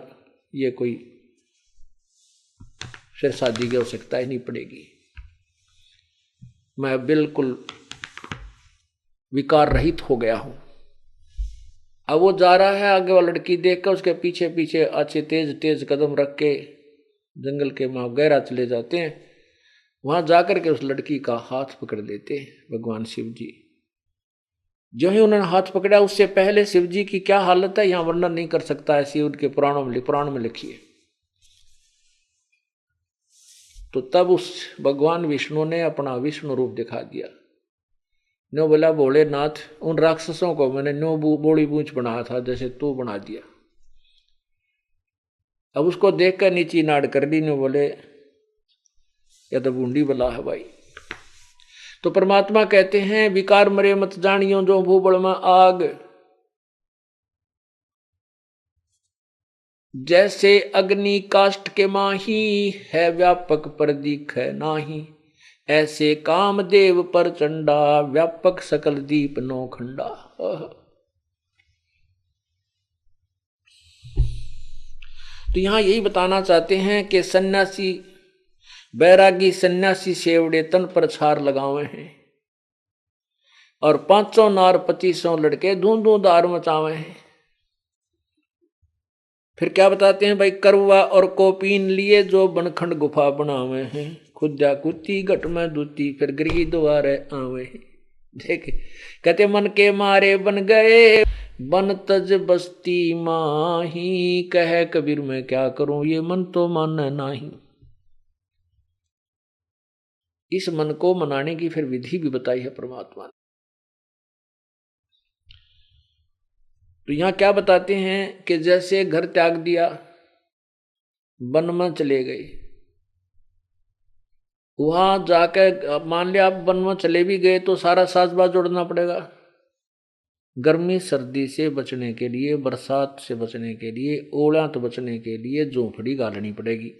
ये कोई फिर शादी की आवश्यकता ही नहीं पड़ेगी, मैं बिल्कुल विकार रहित हो गया हूं। अब वो जा रहा है, आगे वो लड़की देखकर उसके पीछे पीछे अच्छे तेज तेज कदम रख के जंगल के माँ गहरा चले जाते हैं। वहां जाकर के उस लड़की का हाथ पकड़ लेते हैं भगवान शिव जी। जो ही उन्होंने हाथ पकड़ा, उससे पहले शिव जी की क्या हालत है यहां वर्णन नहीं कर सकता, ऐसी उनके पुराण में लिखी है। तो तब उस भगवान विष्णु ने अपना विष्णु रूप दिखा दिया। नो बोला, भोलेनाथ, उन राक्षसों को मैंने नो बोली बूंच बनाया था जैसे तू बना दिया। अब उसको देखकर नीची नाड़ कर दी। नो बोले, या तो बूंदी बला है भाई। तो परमात्मा कहते हैं, विकार मरे मत जानियो जो भूबड़ में आग, जैसे अग्नि काष्ठ के माही, है व्यापक पर दिखे नाही, ऐसे कामदेव पर चंडा, व्यापक सकल दीप नो खंडा। तो यहां यही बताना चाहते हैं कि सन्यासी बैरागी सन्यासी सेवड़े तन पर छार लगावे हैं और 500 नार 2500 लड़के धूंधार मचावे हैं। फिर क्या बताते हैं भाई, करवा और कोपीन लिए जो बनखंड गुफा बनावे हैं, खुदा कुत्ती घट में दूती, फिर गृह द्वारे आवे हैं। देखे कहते मन के मारे बन गए, बन तज बस्ती माही, कह कबीर मैं क्या करूं ये मन तो माने नाही। इस मन को मनाने की फिर विधि भी बताई है परमात्मा ने। तो यहां क्या बताते हैं कि जैसे घर त्याग दिया, वन में चले गए, वहां जाकर मान लिया आप वन में चले भी गए तो सारा साज बाज जोड़ना पड़ेगा, गर्मी सर्दी से बचने के लिए, बरसात से बचने के लिए, ओलात बचने के लिए झोंपड़ी गालनी पड़ेगी।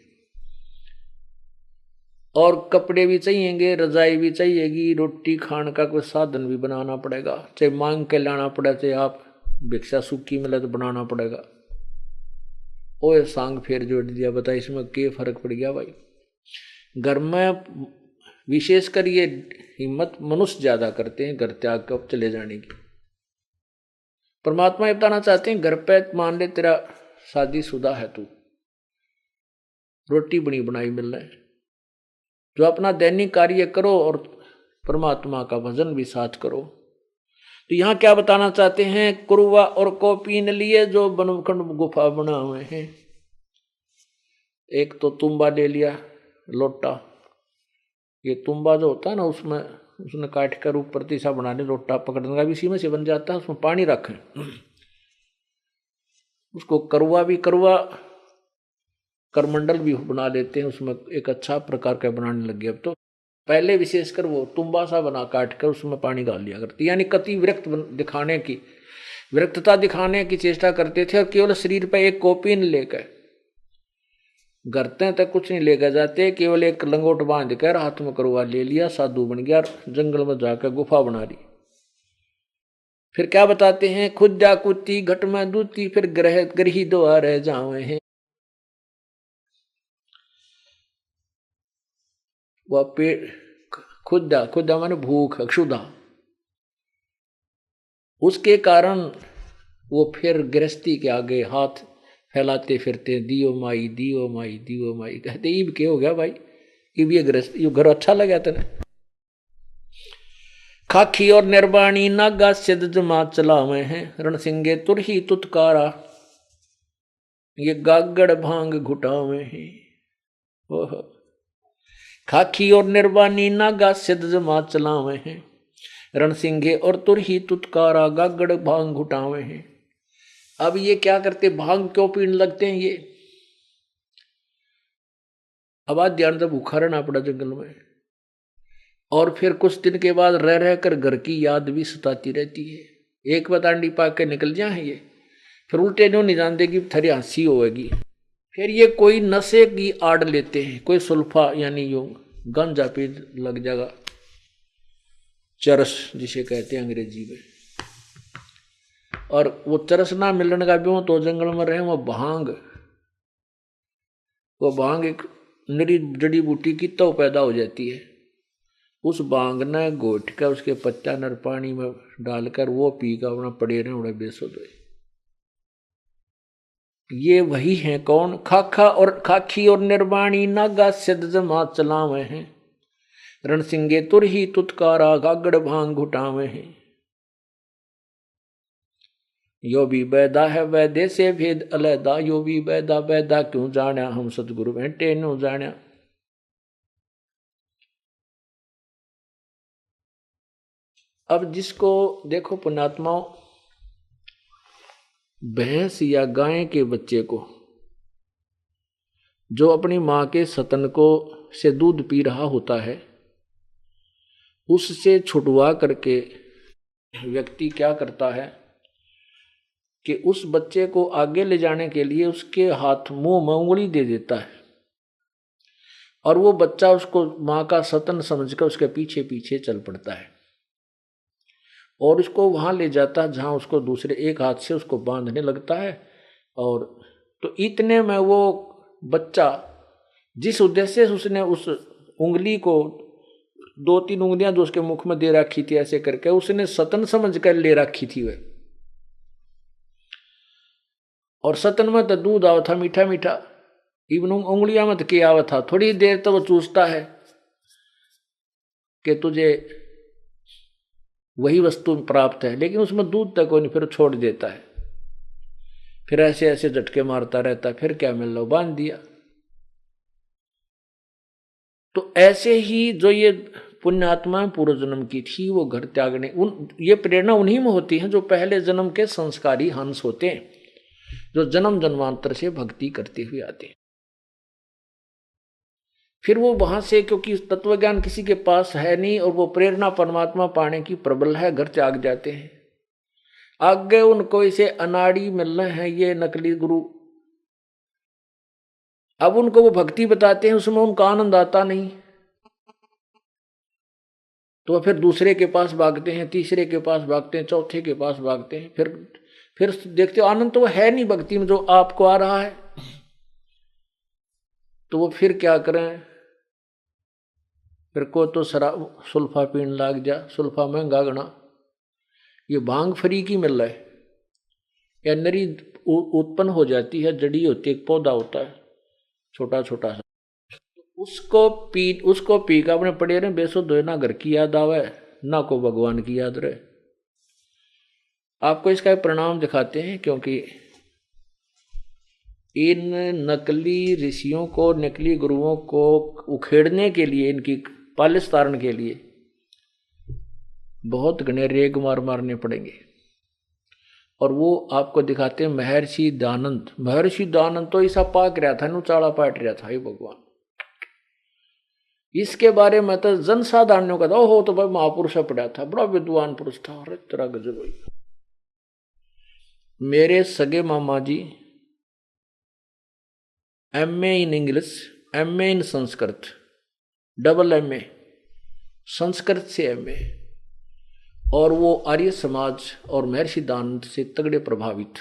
और कपड़े भी चाहिएंगे, रजाई भी चाहिएगी, रोटी खाने का कोई साधन भी बनाना पड़ेगा, चाहे मांग के लाना पड़े, चाहे आप भिक्षा सूखी मिले तो बनाना पड़ेगा। ओए सांग फेर जोड़ दिया, बता इसमें क्या फर्क पड़ गया भाई। घर में विशेषकर ये हिम्मत मनुष्य ज्यादा करते हैं घर त्याग कर चले जाने की। परमात्मा ये बताना चाहते हैं, घर पे मान ले तेरा शादीशुदा है, तू रोटी बनी बनाई मिल रहा है, जो अपना दैनिक कार्य करो और परमात्मा का भजन भी साथ करो। तो यहां क्या बताना चाहते हैं, कुरुआ और कोपीन लिए जो बनखंड गुफा बना हुए हैं। एक तो तुम्बा ले लिया, लोटा, ये तुम्बा जो होता है ना उसमें उसने काट कर ऊपर तीसा बना ले, लोटा पकड़ने का भी इसी में से बन जाता है, उसमें पानी रखें। उसको करुआ भी, करुआ करमंडल भी बना लेते हैं, उसमें एक अच्छा प्रकार का बनाने लग गया अब तो। पहले विशेषकर वो तुम्बा सा बना काट कर उसमें पानी डाल लिया करते, यानी कति विरक्तता दिखाने की चेष्टा करते थे। और केवल शरीर पर एक कोपीन लेकर घरते तक कुछ नहीं लेकर जाते, केवल एक लंगोट बांध कर हाथ में करुआ ले लिया, साधु बन गया, जंगल में जाकर गुफा बना ली। फिर क्या बताते हैं, खुदा कुत्ती घट में दूती, फिर ग्रही दुआ रह जावे हैं। वह पेट खुदा माने भूख, क्षुधा, उसके कारण वो फिर गृहस्थी के आगे हाथ फैलाते फिरते, दियो माई दियो माई दियो माई कहते। इब क्या हो गया भाई, इब ये गृहस्थ, ये घर अच्छा लगा तेने। खाखी और निर्वाणी नागा सिद्ध जमा चलावे हैं, रणसिंगे तुरही तुतकारा, ये गागड़ भांग घुटावे हैं। ओह, खाखी और निर्वाणी नागा सिद्ध जमा चलावे हैं, रणसिंगे और तुरही तुतकारा, गागड़ भांग घुटावे हैं। अब ये क्या करते, भांग क्यों पीने लगते हैं ये। अब आज ध्यान से भूखा रहना पड़ा जंगल में, और फिर कुछ दिन के बाद रह रह कर घर की याद भी सताती रहती है। एक बतांडी पा के निकल जाए ये, फिर उल्टे नहीं जानते कि थरी हंसी होगी। फिर ये कोई नशे की आड़ लेते हैं, कोई सुल्फा यानी यूं गांजा पी लग जाएगा, चरस जिसे कहते हैं अंग्रेजी में। और वो चरस ना मिलने का भी हो तो जंगल में रहे, वो भांग एक निरी जड़ी बूटी की तो पैदा हो जाती है। उस भांग ने घोट कर उसके पत्ता नर पानी में डालकर वो पी कर अपना पड़े रहे उड़े बेसुध हुए। ये वही है कौन, खाखी और निर्वाणी नागा सिद्ध जमा चलावे हैं, रणसिंगे तुरही तुतकारा, गागड़ भांग घुटावे हैं। यो भी बैदा है वैदे से भेद अलैदा, यो भी बैदा बैदा क्यों जाण्या, हम सतगुरु बैठे नो जाण्या। अब जिसको देखो पुण्यात्माओं, भैंस या गाय के बच्चे को जो अपनी मां के स्तन को से दूध पी रहा होता है, उससे छुटवा करके व्यक्ति क्या करता है कि उस बच्चे को आगे ले जाने के लिए उसके हाथ मुंह में उंगली दे देता है, और वो बच्चा उसको मां का स्तन समझकर उसके पीछे पीछे चल पड़ता है और उसको वहां ले जाता है जहां उसको दूसरे एक हाथ से उसको बांधने लगता है। और तो इतने में वो बच्चा जिस उद्देश्य से उसने उस उंगली को 2-3 उंगलियां जो उसके मुख में दे रखी थी ऐसे करके, उसने स्तन समझ कर ले रखी थी वह, और स्तन में तो दूध आवा था मीठा मीठा, इवन उंगलियां में तो क्या आवा था। थोड़ी देर तो वो चूसता है कि तुझे वही वस्तु प्राप्त है, लेकिन उसमें दूध तक कोई नहीं, फिर छोड़ देता है, फिर ऐसे ऐसे झटके मारता रहता है, फिर क्या मिल रहा, बांध दिया। तो ऐसे ही जो ये पुण्यात्मा पूर्व जन्म की थी वो घर त्यागने, ये प्रेरणा उन्हीं में होती है जो पहले जन्म के संस्कारी हंस होते हैं, जो जन्म जन्मांतर से भक्ति करते हुए आते हैं। फिर वो वहां से, क्योंकि तत्व ज्ञान किसी के पास है नहीं और वो प्रेरणा परमात्मा पाने की प्रबल है, घर त्याग जाते हैं। आगे उनको इसे अनाड़ी मिल रहे हैं ये नकली गुरु। अब उनको वो भक्ति बताते हैं, उसमें उनका आनंद आता नहीं, तो वो फिर दूसरे के पास भागते हैं, तीसरे के पास भागते हैं, चौथे के पास भागते हैं। फिर देखते हो आनंद तो वो है नहीं भक्ति में जो आपको आ रहा है। तो वो फिर क्या करें, फिर को तो शराब सुल्फा पीने लाग जा। सुल्फा महंगा गणा, ये भांग फ्री की मिल रहा है, या नरी उत्पन्न हो जाती है, जड़ी होती है, एक पौधा होता है छोटा छोटा सा, उसको पी का अपने पड़े रहे बेसुध हो, ना घर की याद आवे ना को भगवान की याद रहे। आपको इसका परिणाम दिखाते हैं, क्योंकि इन नकली ऋषियों को, नकली गुरुओं को उखेड़ने के लिए, इनकी पालिश तारण के लिए बहुत घने रेग मारने पड़ेंगे। और वो आपको दिखाते हैं महर्षि दानंद। महर्षि दानंद तो ऐसा पाक रहा था, नुचाड़ा पाट रहा था, हे भगवान। इसके बारे में तो जनसाधारणों का था, ओहो तो भाई महापुरुष पड़ा था, बड़ा विद्वान पुरुष था। अरे तेरा गजब भाई। मेरे सगे मामा जी MA in English, MA in Sanskrit, double MA, Sanskrit से MA, और वो आर्य समाज और महर्षि दानंद से तगड़े प्रभावित।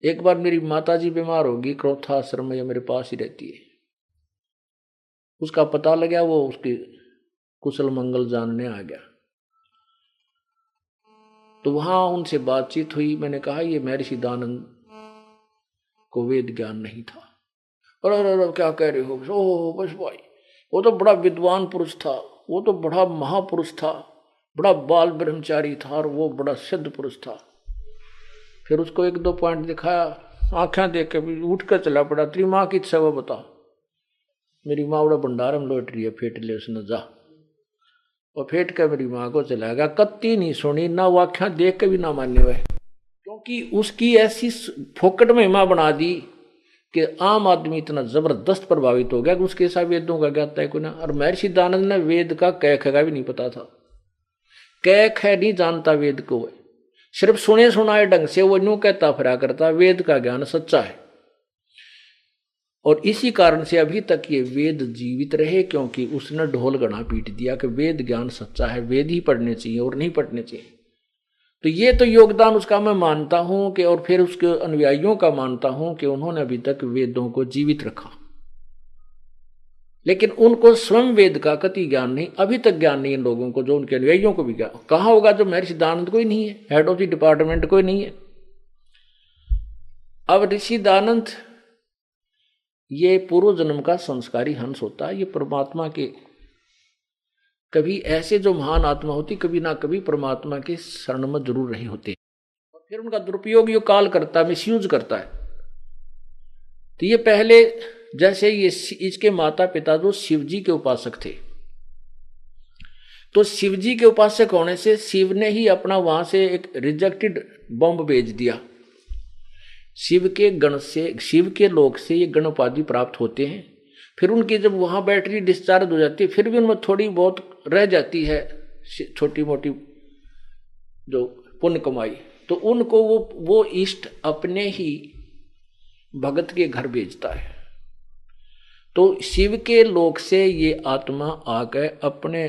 एक बार मेरी माताजी बीमार होगी, क्रोथा आश्रम में मेरे पास ही रहती है, उसका पता लगा, वो उसकी कुशल मंगल जानने आ गया। तो वहां उनसे बातचीत हुई। मैंने कहा ये महर्षि दानंद को वेद ज्ञान नहीं था। और क्या कह रहे हो? ओह बस भाई, वो तो बड़ा विद्वान पुरुष था, वो तो बड़ा महापुरुष था, बड़ा बाल ब्रह्मचारी था, और वो बड़ा सिद्ध पुरुष था। फिर उसको 1-2 पॉइंट दिखाया, आंखें देख के भी उठ कर चला पड़ा। तेरी माँ की इच्छा वो बता। मेरी माँ बड़ा भंडार में लौट रही है, फेंट ले उसने जा। और फेंट कर मेरी माँ को चला गया। कत्ती नहीं सुनी, ना वो आंखें देख के भी ना मान्य हुए, क्योंकि उसकी ऐसी फोकट महिमा बना दी कि आम आदमी इतना जबरदस्त प्रभावित हो गया कि उसके साथ वेदों का ज्ञाता है कोई ना। और महर्षि दानंद ने वेद का कै ख का भी नहीं पता था, कै ख नहीं जानता वेद को, सिर्फ सुने सुनाए ढंग से वो यूं कहता फिरा करता वेद का ज्ञान सच्चा है। और इसी कारण से अभी तक ये वेद जीवित रहे, क्योंकि उसने ढोल गणा पीट दिया कि वेद ज्ञान सच्चा है, वेद ही पढ़ने चाहिए और नहीं पढ़ने चाहिए। तो ये तो योगदान उसका मैं मानता हूं कि, और फिर उसके अनुयायियों का मानता हूं कि उन्होंने अभी तक वेदों को जीवित रखा। लेकिन उनको स्वयं वेद का कति ज्ञान नहीं, अभी तक ज्ञान नहीं इन लोगों को, जो उनके अनुयायियों को भी ज्ञान कहाँ होगा? जो महर्षि दानंद कोई नहीं है, हेड ऑफ द डिपार्टमेंट कोई नहीं है। अब ऋषि दानंद ये पूर्व जन्म का संस्कारी हंस होता है। ये परमात्मा के कभी ऐसे जो महान आत्मा होती, कभी ना कभी परमात्मा के शरण में जरूर रहे होते, और फिर उनका दुरुपयोग ये काल करता है, मिसयूज करता है। तो ये पहले जैसे ये इसके माता पिता जो शिव जी के उपासक थे, तो शिव जी के उपासक होने से शिव ने ही अपना वहां से एक रिजेक्टेड बॉम्ब भेज दिया। शिव के गण से, शिव के लोक से ये गण उपाधि प्राप्त होते हैं। फिर उनकी जब वहां बैटरी डिस्चार्ज हो जाती है, फिर भी उनमें थोड़ी बहुत रह जाती है छोटी मोटी जो पुण्य कमाई, तो उनको वो इष्ट अपने ही भगत के घर भेजता है। तो शिव के लोक से ये आत्मा आकर अपने,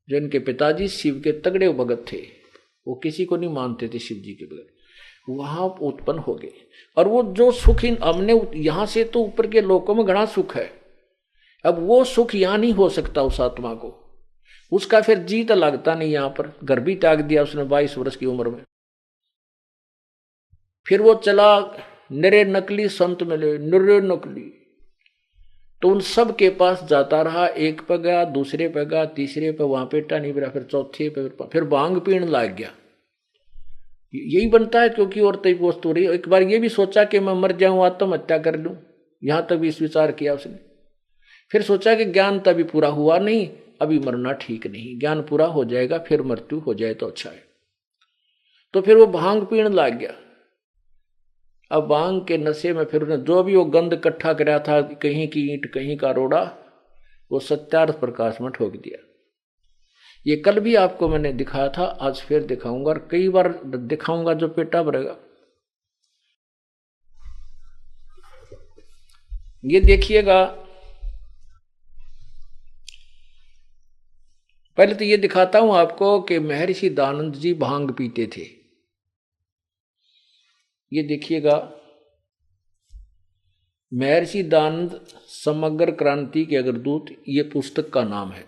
जिनके पिताजी शिव के तगड़े भगत थे, वो किसी को नहीं मानते थे शिव जी के बगैर, वहां उत्पन्न हो गए। और वो जो सुख हमने यहां से तो ऊपर के लोकों में घना सुख है, अब वो सुख यहां नहीं हो सकता उस आत्मा को, उसका फिर जी तो लगता नहीं यहां पर। घर भी त्याग दिया उसने 22 वर्ष की उम्र में। फिर वो चला, निरे नकली संत मिले, निरे नकली, तो उन सब के पास जाता रहा। एक पे गया, दूसरे पे गया, तीसरे पे, वहां पेटा नहीं मिला, फिर चौथे पे, फिर भांग पीने लग गया। यही बनता है, क्योंकि और तय वस्तु रही। एक बार ये भी सोचा कि मैं मर जाऊं, आत्महत्या कर लूं, यहां तक भी इस विचार किया उसने। फिर सोचा कि ज्ञान तभी पूरा हुआ नहीं, अभी मरना ठीक नहीं, ज्ञान पूरा हो जाएगा, फिर मृत्यु हो जाए तो अच्छा है। तो फिर वो भांग पीने लग गया। अब भांग के नशे में फिर उसने जो भी वो गंध इकट्ठा कराया था, कहीं की ईंट कहीं का रोड़ा, वो सत्यार्थ प्रकाश में ठोक दिया। ये कल भी आपको मैंने दिखाया था, आज फिर दिखाऊंगा और कई बार दिखाऊंगा जो पेटा भरेगा। ये देखिएगा, पहले तो ये दिखाता हूं आपको कि महर्षि दयानंद जी भांग पीते थे। ये देखिएगा, महर्षि दयानंद समग्र क्रांति के अग्रदूत, ये पुस्तक का नाम है।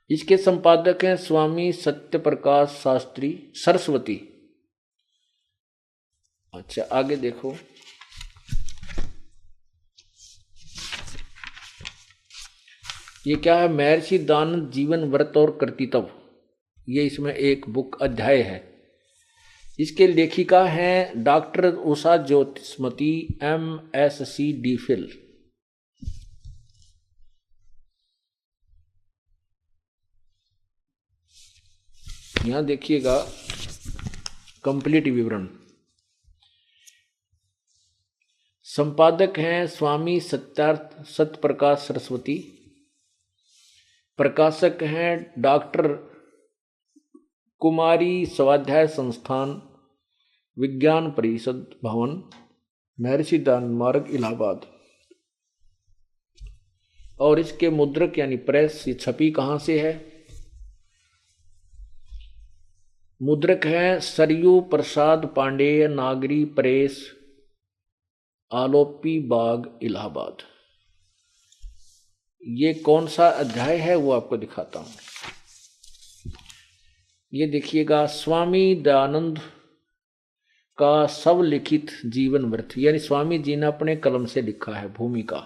इसके संपादक हैं स्वामी सत्यप्रकाश शास्त्री सरस्वती। अच्छा आगे देखो, ये क्या है, महर्षि दयानंद जीवन व्रत और कर्तव्य, ये इसमें एक बुक अध्याय है। इसके लेखिका हैं डॉक्टर उषा ज्योतिष्मती MSc DPhil। यहां देखिएगा कंप्लीट विवरण। संपादक हैं स्वामी सत्यप्रकाश सरस्वती, प्रकाशक हैं डॉक्टर कुमारी स्वाध्याय संस्थान विज्ञान परिषद भवन, महर्षि दयानंद मार्ग इलाहाबाद। और इसके मुद्रक यानी प्रेस, ये छपी कहां से है? मुद्रक है सरयू प्रसाद पांडेय नागरी प्रेस, आलोपी बाग इलाहाबाद। ये कौन सा अध्याय है वो आपको दिखाता हूं। ये देखिएगा, स्वामी दयानंद का सब लिखित जीवन व्रत, यानी स्वामी जी ने अपने कलम से लिखा है भूमिका।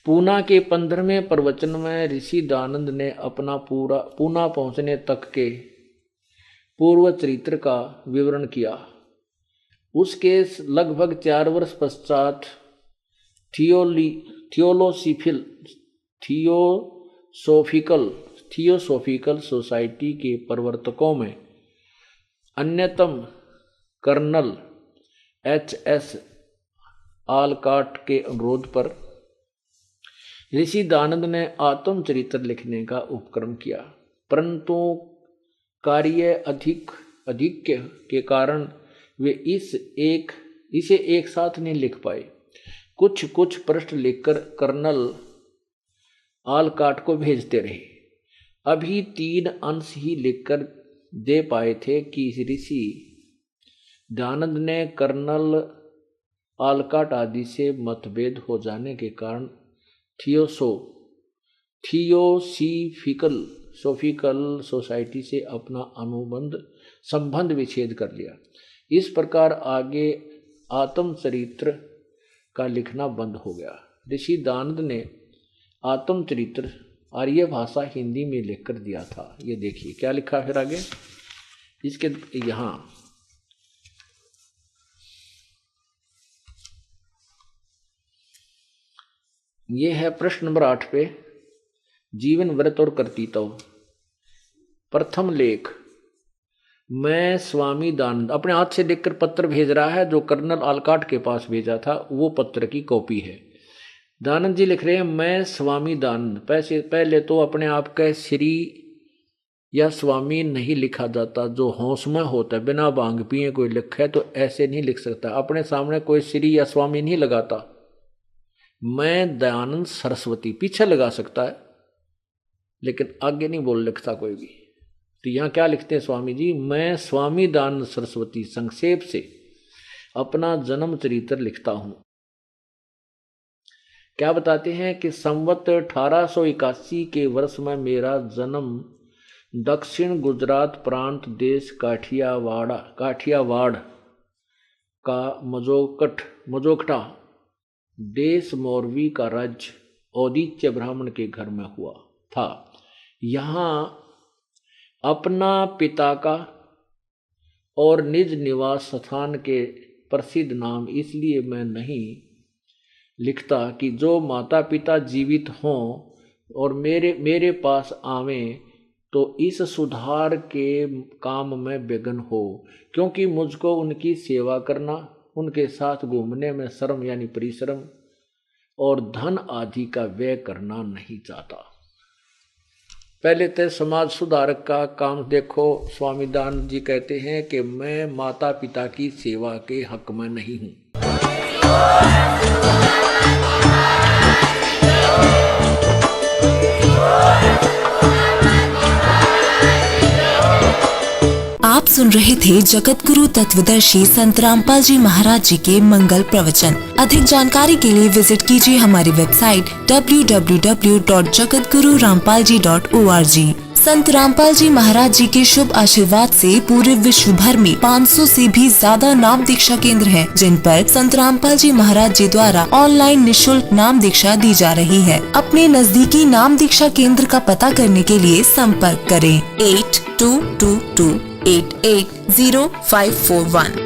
पूना के 15वें प्रवचन में ऋषि दयानंद ने अपना पूना पहुंचने तक के पूर्व चरित्र का विवरण किया। उसके लगभग 4 वर्ष पश्चात थियोसोफिकल सोसाइटी के प्रवर्तकों में अन्यतम कर्नल HS आलकाट के अनुरोध पर ऋषि दयानंद ने आत्मचरित्र लिखने का उपक्रम किया, परंतु कार्य अधिक्य के कारण वे इसे एक साथ नहीं लिख पाए। कुछ पृष्ठ लिखकर कर्नल आलकाट को भेजते रहे। अभी 3 अंश ही लिखकर दे पाए थे कि ऋषि दयानंद ने कर्नल आलकाट आदि से मतभेद हो जाने के कारण थियोसोफिकल सोसाइटी से अपना संबंध विच्छेद कर लिया। इस प्रकार आगे आत्मचरित्र का लिखना बंद हो गया। ऋषि दयानंद ने आत्मचरित्र आर्य भाषा हिंदी में लिखकर दिया था। ये देखिए क्या लिखा फिर आगे इसके, यहाँ ये है प्रश्न नंबर 8 पे, जीवन व्रत और कर्तव्य। प्रथम लेख, मैं स्वामी दयानंद अपने हाथ से लिखकर पत्र भेज रहा है, जो कर्नल आलकाट के पास भेजा था वो पत्र की कॉपी है। दयानंद जी लिख रहे हैं, मैं स्वामी दयानंद। पहले तो अपने आप का श्री या स्वामी नहीं लिखा जाता, जो होश में होता है, बिना भांग पिए कोई लिखे तो ऐसे नहीं लिख सकता। अपने सामने कोई श्री या स्वामी नहीं लगाता। मैं दयानंद सरस्वती पीछे लगा सकता है, लेकिन आगे नहीं बोल लिखता कोई भी। तो यहां क्या लिखते हैं स्वामी जी, मैं स्वामी दयानंद सरस्वती संक्षेप से अपना जन्म चरित्र लिखता हूं। क्या बताते हैं कि संवत 1881 के वर्ष में मेरा जन्म दक्षिण गुजरात प्रांत देश काठियावाड़ का मजोकटा देश मोरवी का राज्य औदिच्य ब्राह्मण के घर में हुआ था। यहाँ अपना पिता का और निज निवास स्थान के प्रसिद्ध नाम इसलिए मैं नहीं लिखता कि जो माता पिता जीवित हों और मेरे पास आवें तो इस सुधार के काम में विघ्न हो, क्योंकि मुझको उनकी सेवा करना, उनके साथ घूमने में श्रम यानी परिश्रम और धन आदि का व्यय करना नहीं चाहता। पहले तो समाज सुधारक का काम देखो। स्वामी दानंद जी कहते हैं कि मैं माता पिता की सेवा के हक में नहीं हूं। आप सुन रहे थे जगत गुरु तत्वदर्शी संत रामपाल जी महाराज जी के मंगल प्रवचन। अधिक जानकारी के लिए विजिट कीजिए हमारी वेबसाइट www.jagatgururampalji.org। संत रामपाल जी महाराज जी के शुभ आशीर्वाद से पूरे विश्व भर में 500 से भी ज्यादा नाम दीक्षा केंद्र हैं, जिन पर संत रामपाल जी महाराज जी द्वारा ऑनलाइन निशुल्क नाम दीक्षा दी जा रही है। अपने नजदीकी नाम दीक्षा केंद्र का पता करने के लिए संपर्क करें 8222880541।